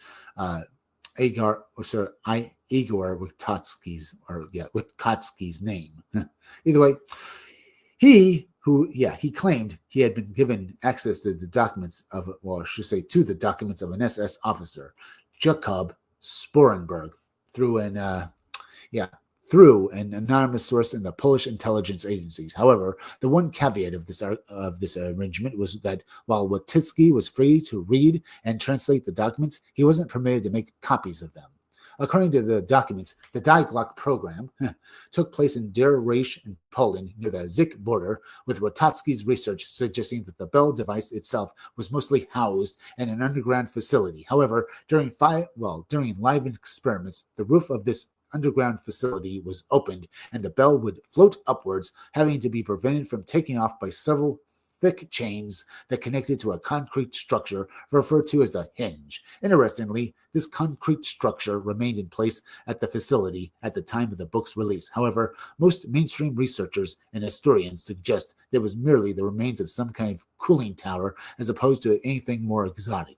Igor Witkowski's name. Either way, he claimed he had been given access to the documents of, to the documents of an SS officer, Jakob Sporenberg, through an anonymous source in the Polish intelligence agencies. However, the one caveat of this arrangement was that while Wojtycki was free to read and translate the documents, he wasn't permitted to make copies of them. According to the documents, the Die Glock program took place in Der Reich in Poland near the Zik border, with Wojtacki's research suggesting that the Bell device itself was mostly housed in an underground facility. However, during live experiments, the roof of this underground facility was opened and the bell would float upwards, having to be prevented from taking off by several thick chains that connected to a concrete structure referred to as the hinge. Interestingly, this concrete structure remained in place at the facility at the time of the book's release. However, most mainstream researchers and historians suggest that it was merely the remains of some kind of cooling tower as opposed to anything more exotic.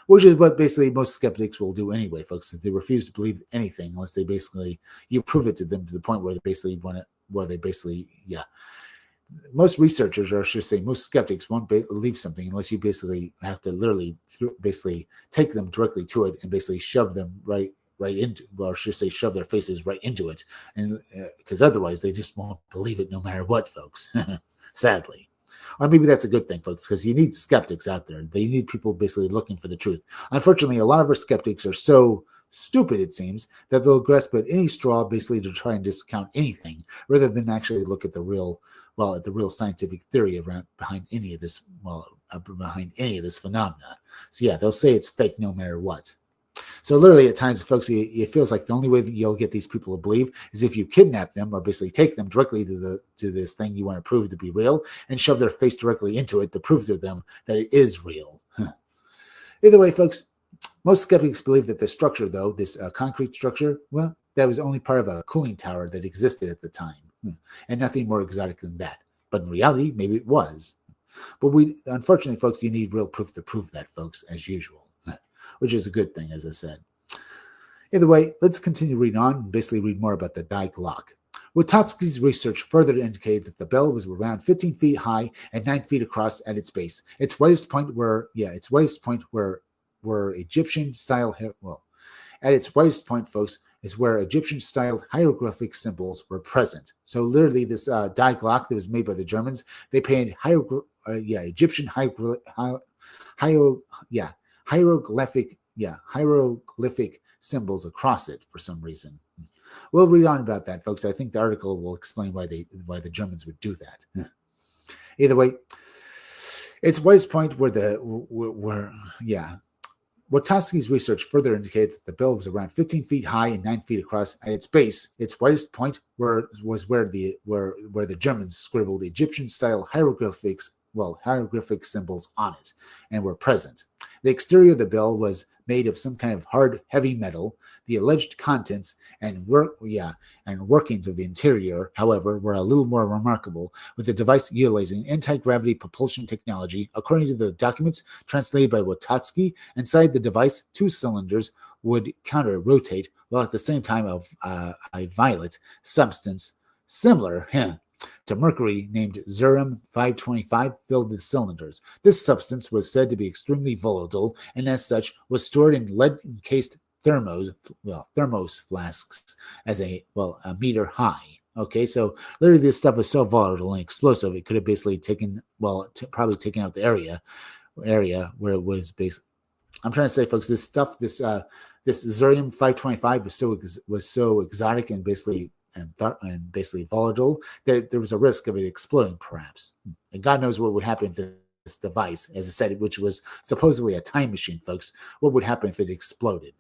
Which is what basically most skeptics will do anyway, folks. They refuse to believe anything unless you prove it to them to the point where most researchers, or I should say most skeptics, won't believe something unless you basically have to literally take them directly to it and basically shove them right into, or I should say shove their faces right into it, and because otherwise they just won't believe it no matter what, folks. Sadly. Or maybe that's a good thing, folks, because you need skeptics out there. They need people basically looking for the truth. Unfortunately, a lot of our skeptics are so stupid, it seems, that they'll grasp at any straw basically to try and discount anything rather than actually look at the real scientific theory behind any of this phenomena. So yeah, they'll say it's fake no matter what. So literally at times, folks, it feels like the only way that you'll get these people to believe is if you kidnap them or basically take them directly to this thing you want to prove to be real and shove their face directly into it to prove to them that it is real. Either way, folks, most skeptics believe that the structure, though, this concrete structure, well, that was only part of a cooling tower that existed at the time, and nothing more exotic than that. But in reality, maybe it was. But unfortunately, folks, you need real proof to prove that, folks, as usual. Which is a good thing, as I said. Either way, let's continue reading on and basically read more about the Die Glock. Wojtacki's research further indicated that the bell was around 15 feet high and 9 feet across at its base. Its widest point were Egyptian-style, at its widest point, folks, is where Egyptian-style hieroglyphic symbols were present. So literally this Die Glock that was made by the Germans, they painted Egyptian hieroglyphic symbols across it for some reason. We'll read on about that, folks. I think the article will explain why the Germans would do that. Either way, its widest point Wojtacki's research further indicated that the bell was around 15 feet high and 9 feet across at its base. Its widest point was where the Germans scribbled Egyptian-style hieroglyphic symbols on it and were present. The exterior of the bell was made of some kind of hard, heavy metal. The alleged contents and workings of the interior, however, were a little more remarkable, with the device utilizing anti-gravity propulsion technology. According to the documents translated by Wojtacki, inside the device, 2 cylinders would counter-rotate, while at the same time a violet substance similar to mercury named Cerium-525 filled the cylinders. This substance was said to be extremely volatile and as such was stored in lead-encased thermos flasks as a meter high. Okay, so literally this stuff was so volatile and explosive it could have basically taken out the area where it was based. I'm trying to say, folks, this stuff, this Cerium-525 was so exotic and basically volatile that there was a risk of it exploding, perhaps. And God knows what would happen if this device, as I said, which was supposedly a time machine, folks, what would happen if it exploded?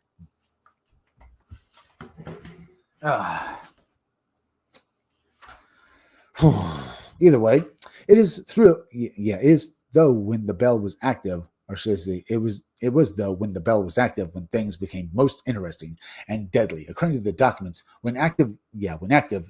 Either way, it is though when the bell was active, or should I say, it was though when the bell was active when things became most interesting and deadly. According to the documents, when active,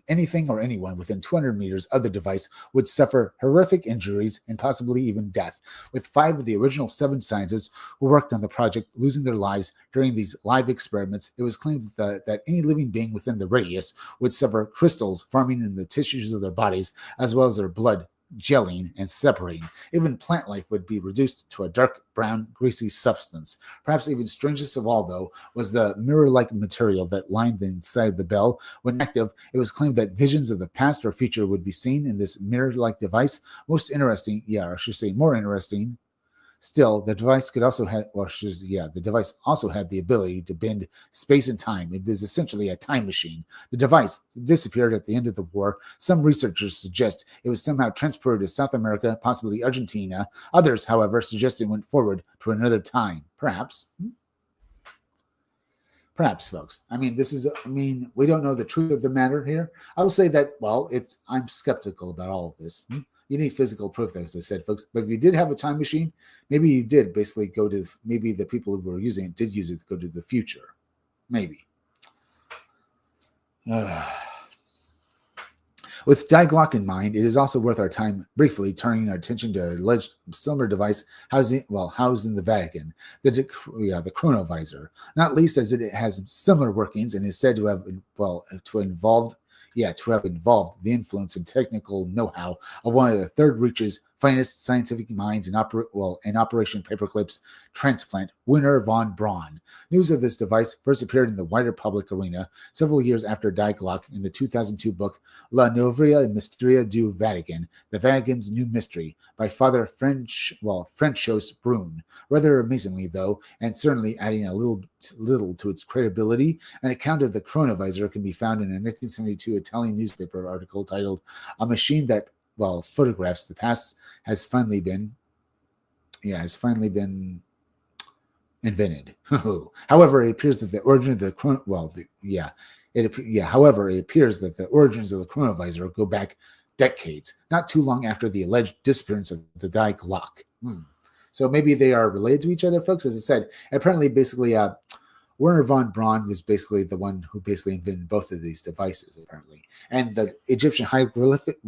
anything or anyone within 200 meters of the device would suffer horrific injuries and possibly even death, with 5 of the original 7 scientists who worked on the project losing their lives during these live experiments. It was claimed that any living being within the radius would suffer crystals forming in the tissues of their bodies, as well as their blood gelling and separating. Even plant life would be reduced to a dark brown, greasy substance. Perhaps even strangest of all, though, was the mirror-like material that lined the inside of the bell. When active, it was claimed that visions of the past or future would be seen in this mirror-like device. Most interesting, or I should say more interesting, still, the device could also have, the device also had the ability to bend space and time. It was essentially a time machine. The device disappeared at the end of the war. Some researchers suggest it was somehow transported to South America, possibly Argentina. Others, however, suggest it went forward to another time. Perhaps. Perhaps, folks. We don't know the truth of the matter here. I will say that, I'm skeptical about all of this. You need physical proof, as I said, folks. But if you did have a time machine, maybe you did basically maybe the people who were using it did use it to go to the future. Maybe. With Die Glock in mind, it is also worth our time briefly turning our attention to an alleged similar device housed in the Vatican, the chronovisor, not least as it has similar workings and is said to have involved the influence and technical know-how of one of the Third Reich's finest scientific minds in Operation Paperclip's transplant, Werner von Braun. News of this device first appeared in the wider public arena several years after Die Glock in the 2002 book La Novia Mysteria du Vatican, The Vatican's New Mystery, by Father Francois Brune. Rather amazingly, though, and certainly adding a little to its credibility, an account of the chronovisor can be found in a 1972 Italian newspaper article titled "A Machine That Photographs the Past has finally been invented." However, it appears that the origin of the origins of the chronovisor go back decades, not too long after the alleged disappearance of the Die Glock. So maybe they are related to each other, folks. As I said, apparently, basically, Werner von Braun was basically the one who basically invented both of these devices, apparently. And the Egyptian hieroglyphics,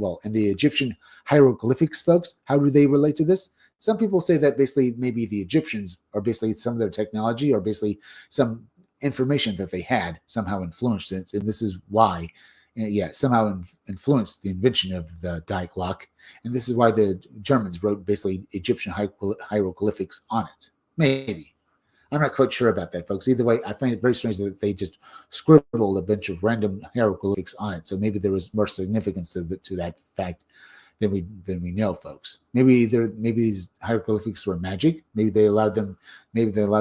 folks, how do they relate to this? Some people say that basically maybe the Egyptians, or basically some of their technology, or basically some information that they had somehow influenced it, and this is why, somehow influenced the invention of the Die Glock, and this is why the Germans wrote basically Egyptian hieroglyphics on it. Maybe. I'm not quite sure about that, folks. Either way, I find it very strange that they just scribbled a bunch of random hieroglyphics on it. So maybe there was more significance to that fact than we know, folks. Maybe these hieroglyphics were magic. Maybe they allowed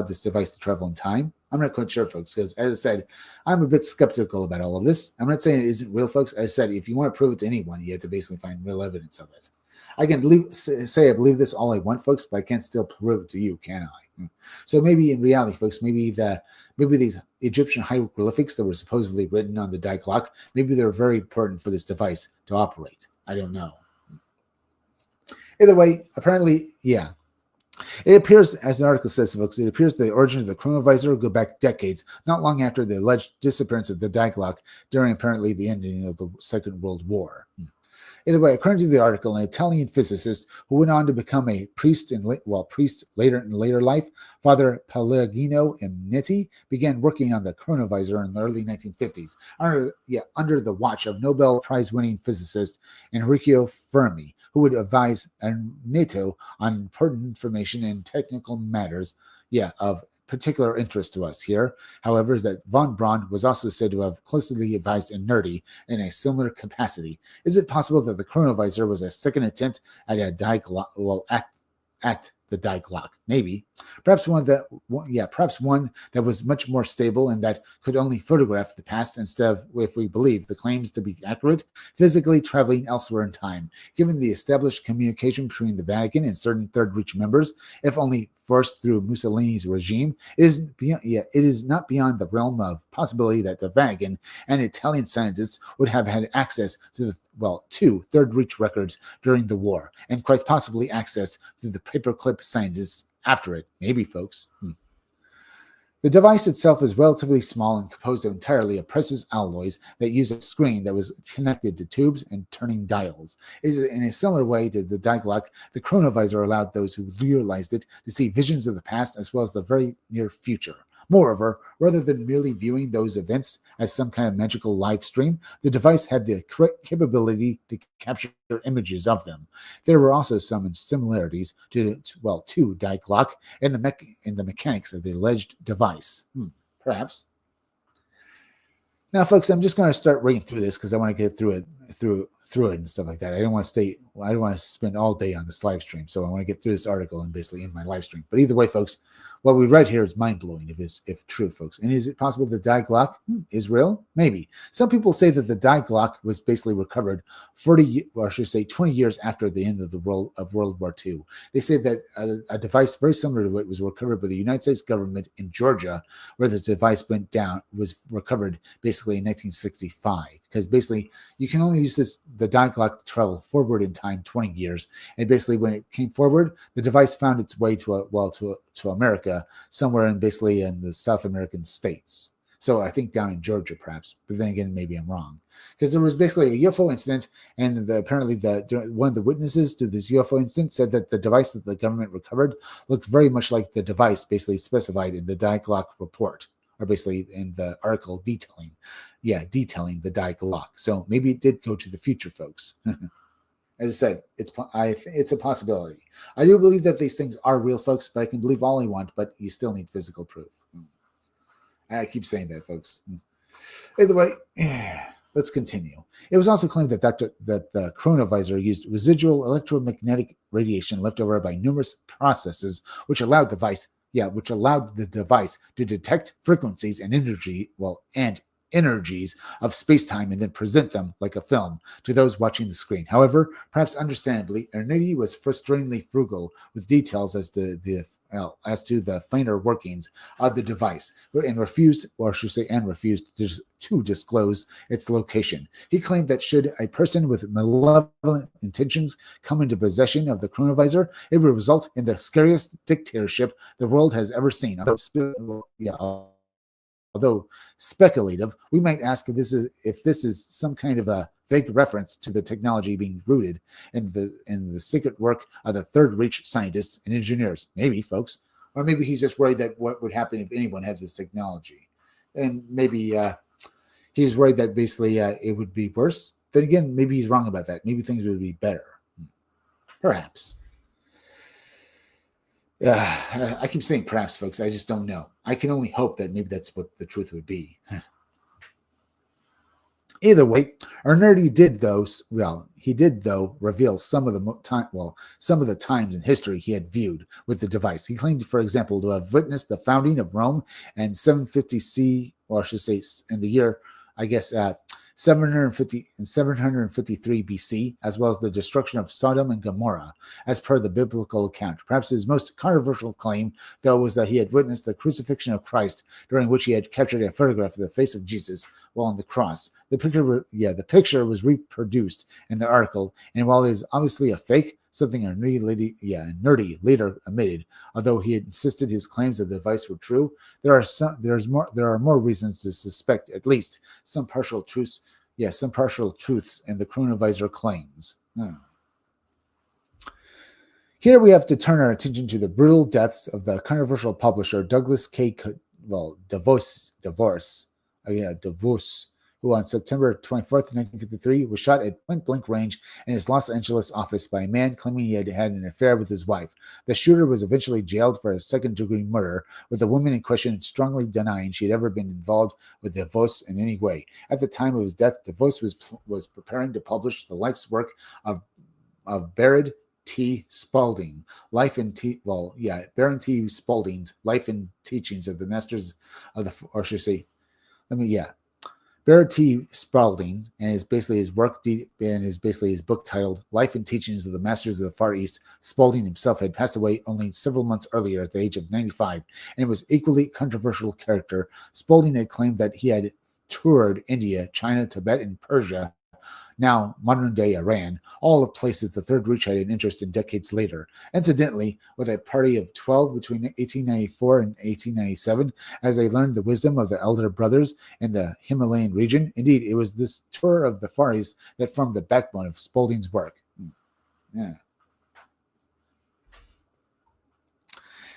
this device to travel in time. I'm not quite sure, folks, because as I said, I'm a bit skeptical about all of this. I'm not saying it isn't real, folks. As I said, if you want to prove it to anyone, you have to basically find real evidence of it. I can say I believe this all I want, folks, but I can't still prove it to you, can I? So maybe in reality, folks, maybe these Egyptian hieroglyphics that were supposedly written on the Die Glock, maybe they're very important for this device to operate. I don't know. Either way, apparently, yeah. It appears, as the article says, folks, it appears the origin of the chronovisor go back decades, not long after the alleged disappearance of the Die Glock during apparently the ending of the Second World War. Either way, according to the article, an Italian physicist who went on to become a priest later in later life, Father Pellegrino Imnetti, began working on the chronovisor in the early 1950s under the watch of Nobel Prize-winning physicist Enrico Fermi, who would advise NATO on important information and technical matters of particular interest to us here, however, is that von Braun was also said to have closely advised Nerdy in a similar capacity. Is it possible that the chronovisor was a second attempt at a Die Glock, at the Die Glock? Maybe. Perhaps one that was much more stable and that could only photograph the past instead of, if we believe the claims to be accurate, physically traveling elsewhere in time. Given the established communication between the Vatican and certain Third Reich members, if only forced through Mussolini's regime, it is not beyond the realm of possibility that the Vatican and Italian scientists would have had access to Third Reich records during the war, and quite possibly access to the paperclip scientists after it. Maybe, folks. The device itself is relatively small and composed entirely of precious alloys that use a screen that was connected to tubes and turning dials. In a similar way to the Die Glocke, the chronovisor allowed those who utilized it to see visions of the past as well as the very near future. Moreover, rather than merely viewing those events as some kind of magical live stream, the device had the capability to capture images of them. There were also some similarities to Die Glocke in the mechanics of the alleged device. Perhaps. Now, folks, I'm just going to start reading through this because I want to get through it and stuff like that. I don't want to spend all day on this live stream, so I want to get through this article and basically in my live stream. But either way, folks, what we read here is mind-blowing if true, folks. And is it possible the Die Glocke is real? Maybe. Some people say that the Die Glocke was basically recovered 20 years after the end of World War II. They say that a device very similar to it was recovered by the United States government in Georgia, where the device was recovered basically in 1965. Because basically, you can only use the Die Glocke to travel forward in time 20 years. And basically, when it came forward, the device found its way to America, somewhere in the South American states. So I think down in Georgia, perhaps. But then again, maybe I'm wrong. Because there was basically a UFO incident, and apparently one of the witnesses to this UFO incident said that the device that the government recovered looked very much like the device basically specified in the Die Glocke report, or basically in the article detailing the Die Glocke. So maybe it did go to the future, folks. As I said, it's a possibility. I do believe that these things are real, folks, but I can believe all I want, but you still need physical proof. I keep saying that, folks. Either way, let's continue. It was also claimed that the chronovisor used residual electromagnetic radiation left over by numerous processes, which allowed the device to detect frequencies and energies of space-time and then present them like a film to those watching the screen. However, perhaps understandably, Erniti was frustratingly frugal with details as to the finer workings of the device, and refused to disclose its location. He claimed that should a person with malevolent intentions come into possession of the chronovisor, it would result in the scariest dictatorship the world has ever seen. Although speculative, we might ask if this is some kind of a vague reference to the technology being rooted in the secret work of the Third Reich scientists and engineers. Maybe, folks. Or maybe he's just worried that what would happen if anyone had this technology. And maybe he's worried that basically it would be worse. Then again, maybe he's wrong about that. Maybe things would be better. Perhaps. I keep saying perhaps, folks. I just don't know. I can only hope that maybe that's what the truth would be. Either way, Erniti did reveal some of the times in history he had viewed with the device. He claimed, for example, to have witnessed the founding of Rome in 750 in the year, 753 BC, as well as the destruction of Sodom and Gomorrah, as per the biblical account. Perhaps his most controversial claim, though, was that he had witnessed the crucifixion of Christ, during which he had captured a photograph of the face of Jesus while on the cross. The picture was reproduced in the article, and while it is obviously a fake, something Nerdy later admitted, although he had insisted his claims of the device were true, there are more reasons to suspect at least some partial truths in the chronovisor claims. Here we have to turn our attention to the brutal deaths of the controversial publisher Douglas K. DeVos, who on September 24th, 1953, was shot at point-blank range in his Los Angeles office by a man claiming he had had an affair with his wife. The shooter was eventually jailed for a second-degree murder, with the woman in question strongly denying she had ever been involved with DeVos in any way. At the time of his death, DeVos was preparing to publish the life's work of Baron T. Spalding, Baron T. Spalding's Life and Teachings of the Masters of the, Baron T. Spalding, and is basically his book titled Life and Teachings of the Masters of the Far East. Spalding himself had passed away only several months earlier at the age of 95, and was equally controversial character. Spalding had claimed that he had toured India, China, Tibet, and Persia, now modern-day Iran, all of places the Third Reich had an interest in decades later. Incidentally, with a party of 12 between 1894 and 1897, as they learned the wisdom of the elder brothers in the Himalayan region. Indeed, it was this tour of the Far East that formed the backbone of Spaulding's work. Yeah.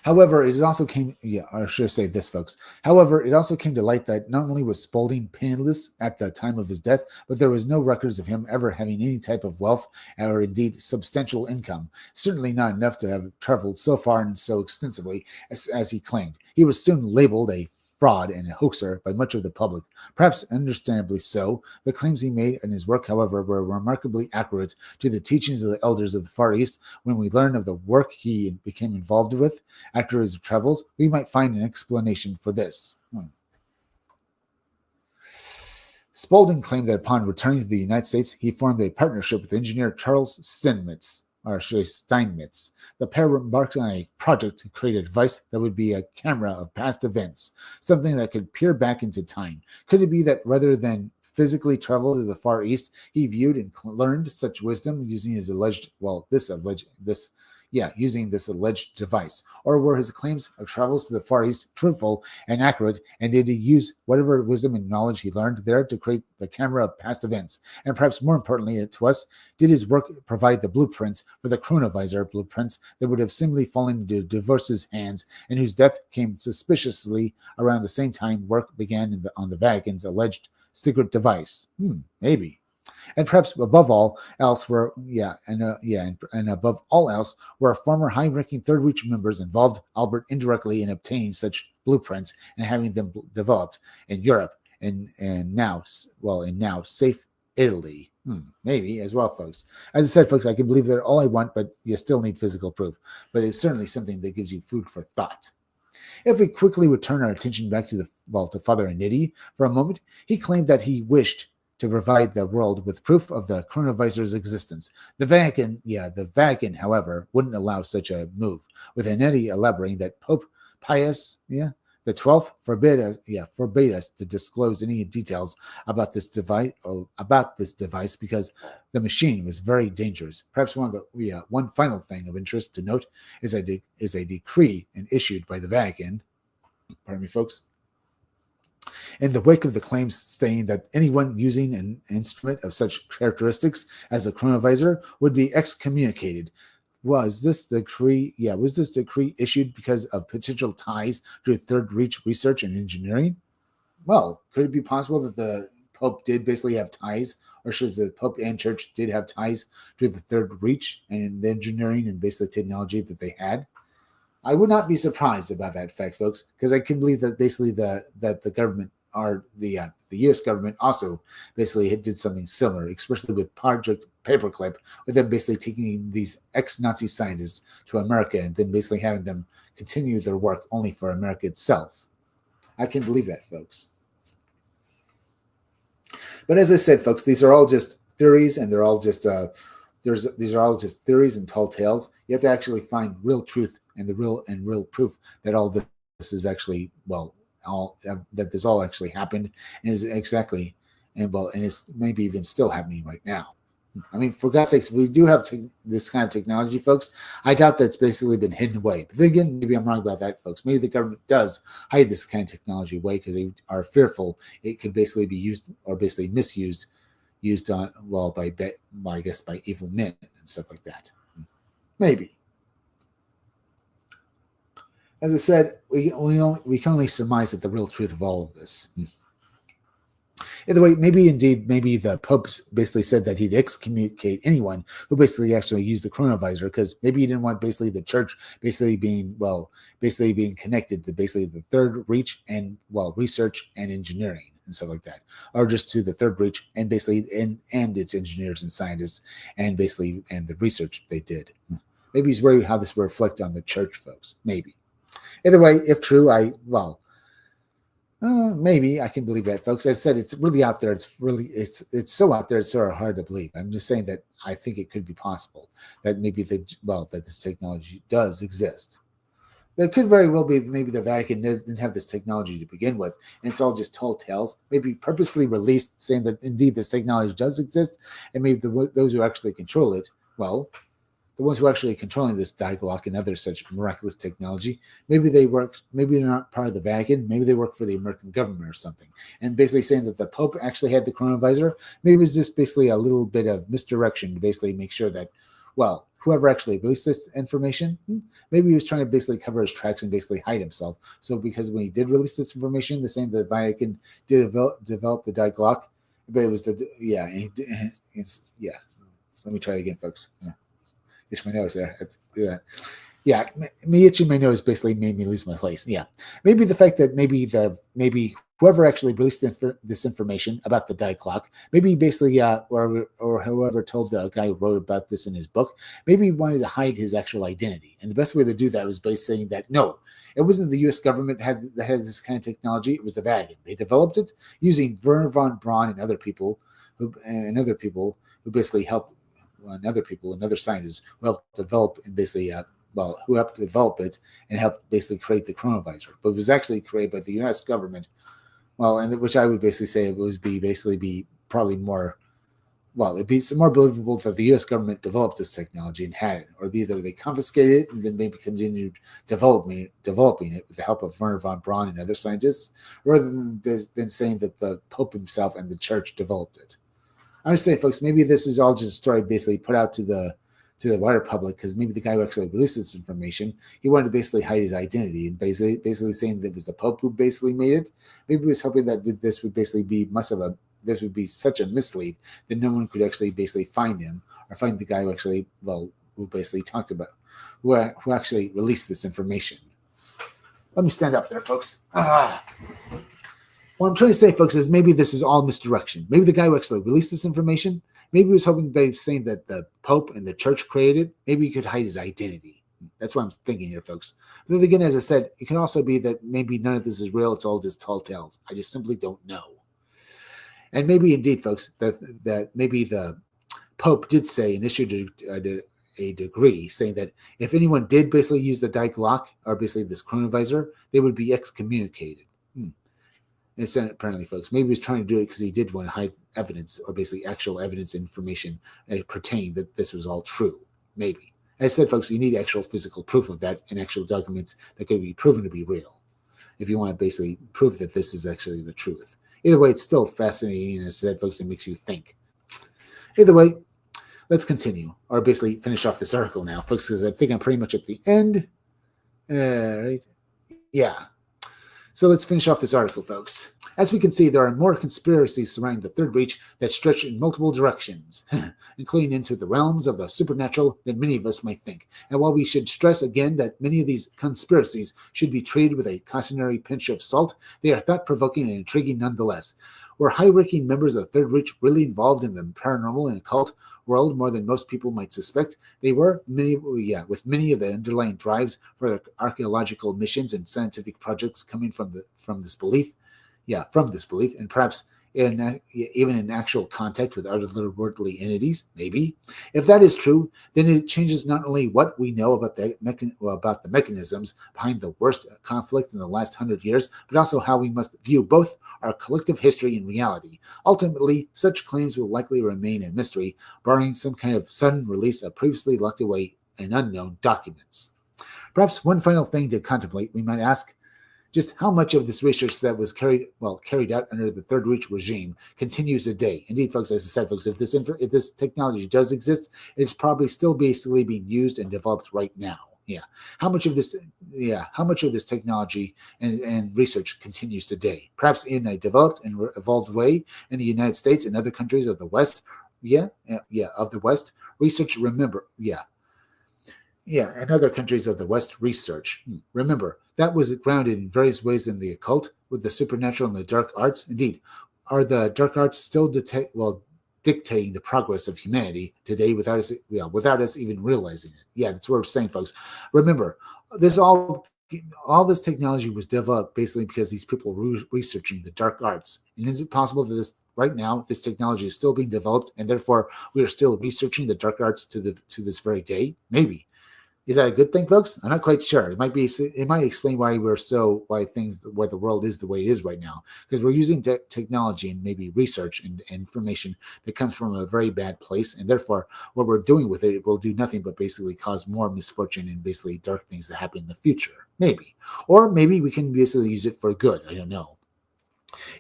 However, it also came, or should I say this, folks? However, it also came to light that not only was Spaulding penniless at the time of his death, but there was no records of him ever having any type of wealth or indeed substantial income. Certainly not enough to have traveled so far and so extensively as he claimed. He was soon labeled a fraud and a hoaxer by much of the public. Perhaps understandably so. The claims he made in his work, however, were remarkably accurate to the teachings of the elders of the Far East. When we learn of the work he became involved with after his travels, we might find an explanation for this. Spaulding claimed that upon returning to the United States, he formed a partnership with engineer Charles Steinmetz. The pair embarked on a project to create a device that would be a camera of past events, something that could peer back into time. Could it be that rather than physically travel to the Far East, he viewed and learned such wisdom using his using this alleged device? Or were his claims of travels to the Far East truthful and accurate, and did he use whatever wisdom and knowledge he learned there to create the camera of past events? And perhaps more importantly to us, did his work provide the blueprints for the chronovisor, blueprints that would have seemingly fallen into Diverse's hands, and whose death came suspiciously around the same time work began on the Vatican's alleged secret device? Maybe. And perhaps above all else above all else were former high-ranking Third Reich members involved, albeit indirectly, in obtaining such blueprints and having them developed in Europe and now safe Italy. Maybe as well, folks. As I said, folks, I can believe that all I want, but you still need physical proof. But it's certainly something that gives you food for thought. If we quickly return our attention back to Father Aniti for a moment, he claimed that he wished to provide the world with proof of the chronovisor's existence. The Vatican, however, wouldn't allow such a move, with Aneti elaborating that Pope Pius the 12th forbade us to disclose any details about this device because the machine was very dangerous. Perhaps one final thing of interest to note is a decree issued by the Vatican. Pardon me, folks. In the wake of the claims stating that anyone using an instrument of such characteristics as the chronovisor would be excommunicated. Was this decree issued because of potential ties to Third Reich research and engineering? Well, could it be possible that the Pope did basically have ties, or should the Pope and Church did have ties to the Third Reich and the engineering and basically technology that they had? I would not be surprised about that fact, folks, because I can believe that basically the government or the U.S. government also basically did something similar, especially with Project Paperclip, with them basically taking these ex-Nazi scientists to America and then basically having them continue their work only for America itself. I can believe that, folks. But as I said, folks, these are all just theories, and they're all just these are all just theories and tall tales. You have to actually find real truth and the real proof that all this is actually that this all actually happened and is exactly and it's maybe even still happening right now. I mean, for God's sakes, if we do have this kind of technology, folks, I doubt that's basically been hidden away. But then again, maybe I'm wrong about that, folks. Maybe the government does hide this kind of technology away because they are fearful it could basically be used or basically misused, by evil men and stuff like that. Maybe. As I said, we can only surmise at the real truth of all of this. Either way, maybe the Pope basically said that he'd excommunicate anyone who basically actually used the chronovisor, because maybe he didn't want basically the church basically being connected to basically the Third Reich and research and engineering and stuff like that, or just to the Third Reich and basically and its engineers and scientists and the research they did. Maybe he's worried how this will reflect on the church, folks. Maybe. Either way, if true, maybe I can believe that, folks. As I said, it's really out there. It's so out there. It's sort of hard to believe. I'm just saying that I think it could be possible that maybe that this technology does exist. There could very well be maybe the Vatican didn't have this technology to begin with, and it's all just tall tales, maybe purposely released saying that indeed this technology does exist, and maybe those who actually control it, well, the ones who are actually controlling this Diaglock and other such miraculous technology, maybe they work, maybe they're not part of the Vatican, maybe they work for the American government or something. And basically saying that the Pope actually had the coronavirus, maybe it's just basically a little bit of misdirection to basically make sure that, well, whoever actually released this information, maybe he was trying to basically cover his tracks and basically hide himself. So because when he did release this information, the same the Vatican did develop the Diaglock, but it was the, yeah, yeah. Let me try it again, folks. Yeah. Itch my nose there. Yeah, me itching my nose basically made me lose my place. Yeah, maybe the fact that maybe whoever actually released this information about the Diaglock, maybe basically or whoever told the guy who wrote about this in his book, maybe he wanted to hide his actual identity, and the best way to do that was by saying that no, it wasn't the U.S. government that had this kind of technology. It was the Vatican. They developed it using Werner von Braun and other people who basically helped. And other people and other scientists who helped develop and basically, who helped develop it and helped basically create the coronavirus. But it was actually created by the U.S. government. Well, and which I would basically say it would be probably more, well, it'd be more believable that the U.S. government developed this technology and had it, or it'd be either they confiscated it and then maybe continued developing it with the help of Werner von Braun and other scientists, rather than saying that the Pope himself and the Church developed it. I understand, folks. Maybe this is all just a story basically put out to the wider public because maybe the guy who actually released this information, he wanted to basically hide his identity and basically saying that it was the Pope who basically made it. Maybe he was hoping that this would basically be this would be such a mislead that no one could actually basically find him or find the guy who actually who basically talked about who actually released this information. Let me stand up there, folks. What I'm trying to say, folks, is maybe this is all misdirection. Maybe the guy who actually released this information, maybe he was hoping by saying that the Pope and the Church created, maybe he could hide his identity. That's what I'm thinking here, folks. But then again, as I said, it can also be that maybe none of this is real. It's all just tall tales. I just simply don't know. And maybe indeed, folks, that maybe the Pope did say and issued a decree saying that if anyone did basically use the Diaglock or basically this coronavirus, they would be excommunicated. And apparently, folks, maybe he was trying to do it because he did want to hide evidence or basically actual evidence information pertaining that this was all true. Maybe. As I said, folks, you need actual physical proof of that and actual documents that could be proven to be real if you want to basically prove that this is actually the truth. Either way, it's still fascinating, and as I said, folks, it makes you think. Either way, let's continue or basically finish off this article now, folks, because I think I'm pretty much at the end. Right? Yeah. So let's finish off this article, folks. As we can see, there are more conspiracies surrounding the Third Reich that stretch in multiple directions, including into the realms of the supernatural than many of us might think. And while we should stress again that many of these conspiracies should be treated with a cautionary pinch of salt, they are thought-provoking and intriguing nonetheless. Were high-ranking members of the Third Reich really involved in the paranormal and occult world more than most people might suspect? They were, with many of the underlying drives for their archaeological missions and scientific projects coming from this belief, and perhaps even in actual contact with otherworldly entities, maybe. If that is true, then it changes not only what we know about the mechanisms behind the worst conflict in the last 100 years, but also how we must view both our collective history and reality. Ultimately, such claims will likely remain a mystery, barring some kind of sudden release of previously locked away and unknown documents. Perhaps one final thing to contemplate, we might ask, just how much of this research that was carried out under the Third Reich regime continues today. Indeed, folks, as I said, folks, if this technology does exist, it's probably still basically being used and developed right now. How much of this technology and research continues today? Perhaps in a developed and evolved way in the United States and other countries of the West. Of the West. Research, remember, and other countries of the West research. Remember, that was grounded in various ways in the occult, with the supernatural and the dark arts. Indeed, are the dark arts still dictating the progress of humanity today without us even realizing it? Yeah, that's what we're saying, folks. Remember, all this technology was developed basically because these people were researching the dark arts. And is it possible that right now this technology is still being developed, and therefore we are still researching the dark arts to this very day? Maybe. Is that a good thing, folks? I'm not quite sure. It might be. It might explain why why the world is the way it is right now, because we're using technology and maybe research and information that comes from a very bad place, and therefore what we're doing with it will do nothing but basically cause more misfortune and basically dark things to happen in the future. Maybe, or maybe we can basically use it for good. I don't know.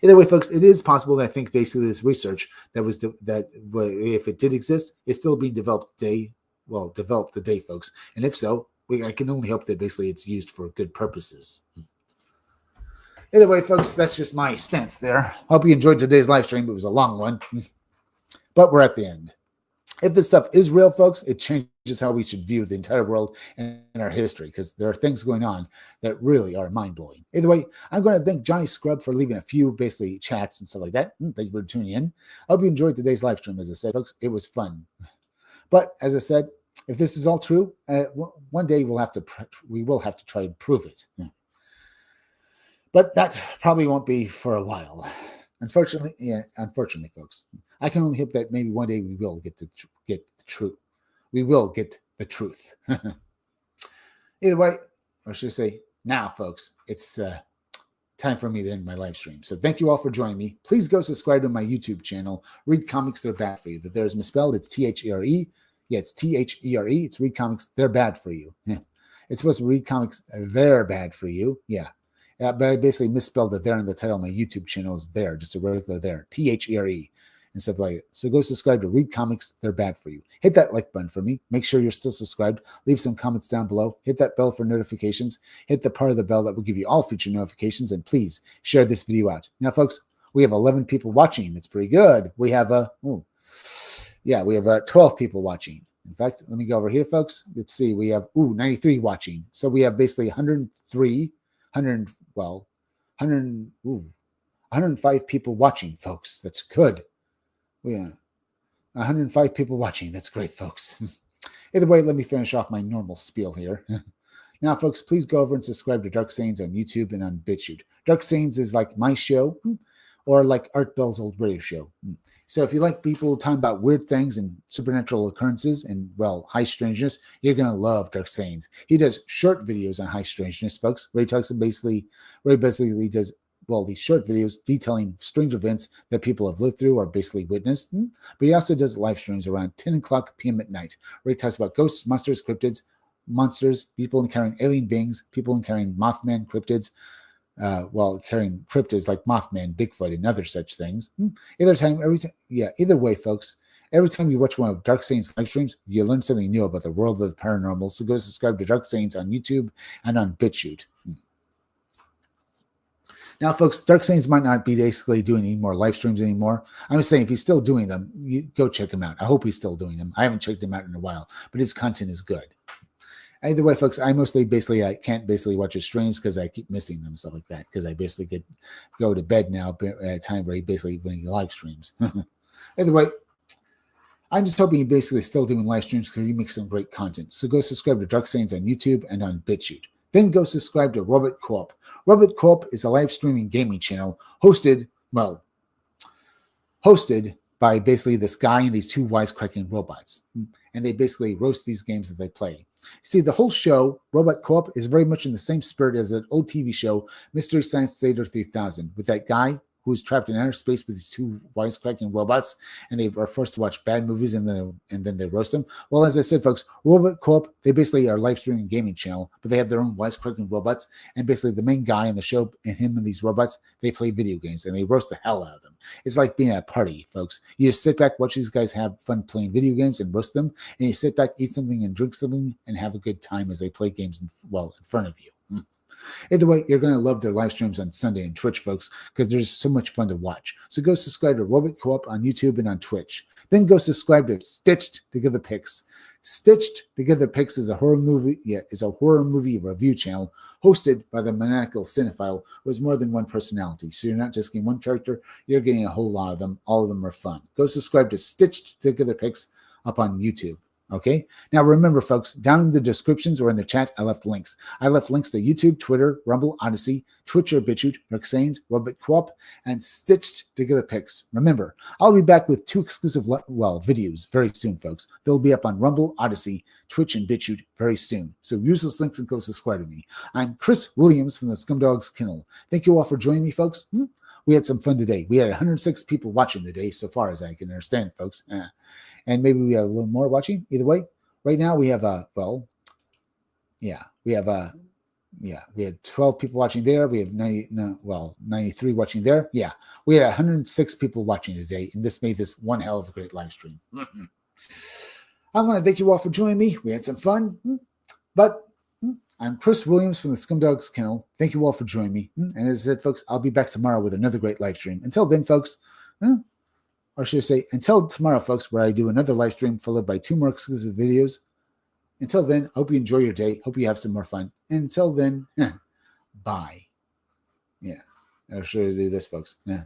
Either way, folks, it is possible that I think basically this research if it did exist, it's still being developed developed today, folks. And if so, I can only hope that basically it's used for good purposes. Either way, folks, that's just my stance there. Hope you enjoyed today's live stream. It was a long one, but we're at the end. If this stuff is real, folks, it changes how we should view the entire world and our history, because there are things going on that really are mind-blowing. Either way, I'm going to thank Johnny Scrub for leaving a few basically chats and stuff like that. Thank you for tuning in. I hope you enjoyed today's live stream. As I said, folks, it was fun. But as I said, if this is all true, one day we will have to try and prove it. But that probably won't be for a while. Unfortunately, folks, I can only hope that maybe one day we will get the truth. We will get the truth. Either way, or should I say, now, folks, it's time for me to end my live stream. So thank you all for joining me. Please go subscribe to my YouTube channel. Read Comics, They're Bad for You. That there is misspelled. It's T-H-E-R-E. Yeah, it's T-H-E-R-E. It's Read Comics, They're Bad for You. Yeah. It's supposed to read comics, they're bad for you. Yeah. But I basically misspelled the there in the title of my YouTube channel is there, just a regular there, T-H-E-R-E, and stuff like it. So go subscribe to Read Comics, They're Bad for You. Hit that like button for me. Make sure you're still subscribed. Leave some comments down below. Hit that bell for notifications. Hit the part of the bell that will give you all future notifications, and please share this video out. Now, folks, we have 11 people watching. That's pretty good. We have 12 people watching. In fact, let me go over here, folks. Let's see. We have 93 watching. So we have basically 105 people watching, folks. That's good. Yeah, 105 people watching. That's great, folks. Either way, let me finish off my normal spiel here. Now, folks, please go over and subscribe to Dark Sayings on YouTube and on BitChute. Dark Sayings is like my show, or like Art Bell's old radio show. So if you like people talking about weird things and supernatural occurrences and, high strangeness, you're going to love Dark Sayings. He does short videos on high strangeness, folks, where he basically does, these short videos detailing strange events that people have lived through or basically witnessed. But he also does live streams around 10 o'clock p.m. at night, where he talks about ghosts, monsters, cryptids, monsters, people encountering alien beings, people encountering Mothman, cryptids, carrying cryptids like Mothman, Bigfoot, and other such things. Either way, folks, every time you watch one of Dark Sayings live streams, you learn something new about the world of the paranormal. So go subscribe to Dark Sayings on YouTube and on BitChute. Now, folks, Dark Sayings might not be basically doing any more live streams anymore. I'm just saying, if he's still doing them, you go check him out. I hope he's still doing them. I haven't checked him out in a while, but his content is good. Either way, folks, I can't watch his streams because I keep missing them, stuff like that, because I basically go to bed now at a time where when he live streams. Either way, I'm just hoping he basically is still doing live streams because he makes some great content. So go subscribe to Dark Sayings on YouTube and on BitChute. Then go subscribe to Robot Co-op. Robot Co-op is a live streaming gaming channel hosted by basically this guy and these two wisecracking robots. And they basically roast these games that they play. See, the whole show, Robot Co-op, is very much in the same spirit as an old TV show, Mystery Science Theater 3000, with that guy who's trapped in outer space with these two wisecracking robots, and they are forced to watch bad movies and then they roast them. Well, as I said, folks, Robot Co-op, they basically are a live streaming gaming channel, but they have their own wisecracking robots, and basically the main guy in the show and him and these robots, they play video games, and they roast the hell out of them. It's like being at a party, folks. You just sit back, watch these guys have fun playing video games and roast them, and you sit back, eat something and drink something, and have a good time as they play games in front of you. Either way, you're going to love their live streams on Sunday and Twitch, folks, because there's so much fun to watch. So go subscribe to Robot Co-op on YouTube and on Twitch. Then go subscribe to Stitched Together Picks. Stitched Together Picks is a horror movie review channel hosted by the maniacal cinephile who has more than one personality. So you're not just getting one character, you're getting a whole lot of them. All of them are fun. Go subscribe to Stitched Together Picks up on YouTube. Okay. Now remember, folks, down in the descriptions or in the chat, I left links. I left links to YouTube, Twitter, Rumble, Odyssey, Twitch or BitChute, Rexanes, Webit Co-op, and stitched together pics. Remember, I'll be back with 2 exclusive videos very soon, folks. They'll be up on Rumble, Odyssey, Twitch, and BitChute very soon. So use those links and go subscribe to me. I'm Chris Williams from the Scumdogs Kennel. Thank you all for joining me, folks. We had some fun today. We had 106 people watching today, so far as I can understand, folks. And maybe we have a little more watching. Either way, right now we have we had 12 people watching there. We have 93 watching there. Yeah, we had 106 people watching today, and this made this one hell of a great live stream. I want to thank you all for joining me. We had some fun, but I'm Chris Williams from the Scumdogs Kennel. Thank you all for joining me. And as I said, folks, I'll be back tomorrow with another great live stream. Until then, folks, or should I say, until tomorrow, folks, where I do another live stream followed by 2 more exclusive videos. Until then, I hope you enjoy your day. Hope you have some more fun. And until then, bye. Yeah. Or should I do this, folks? Yeah.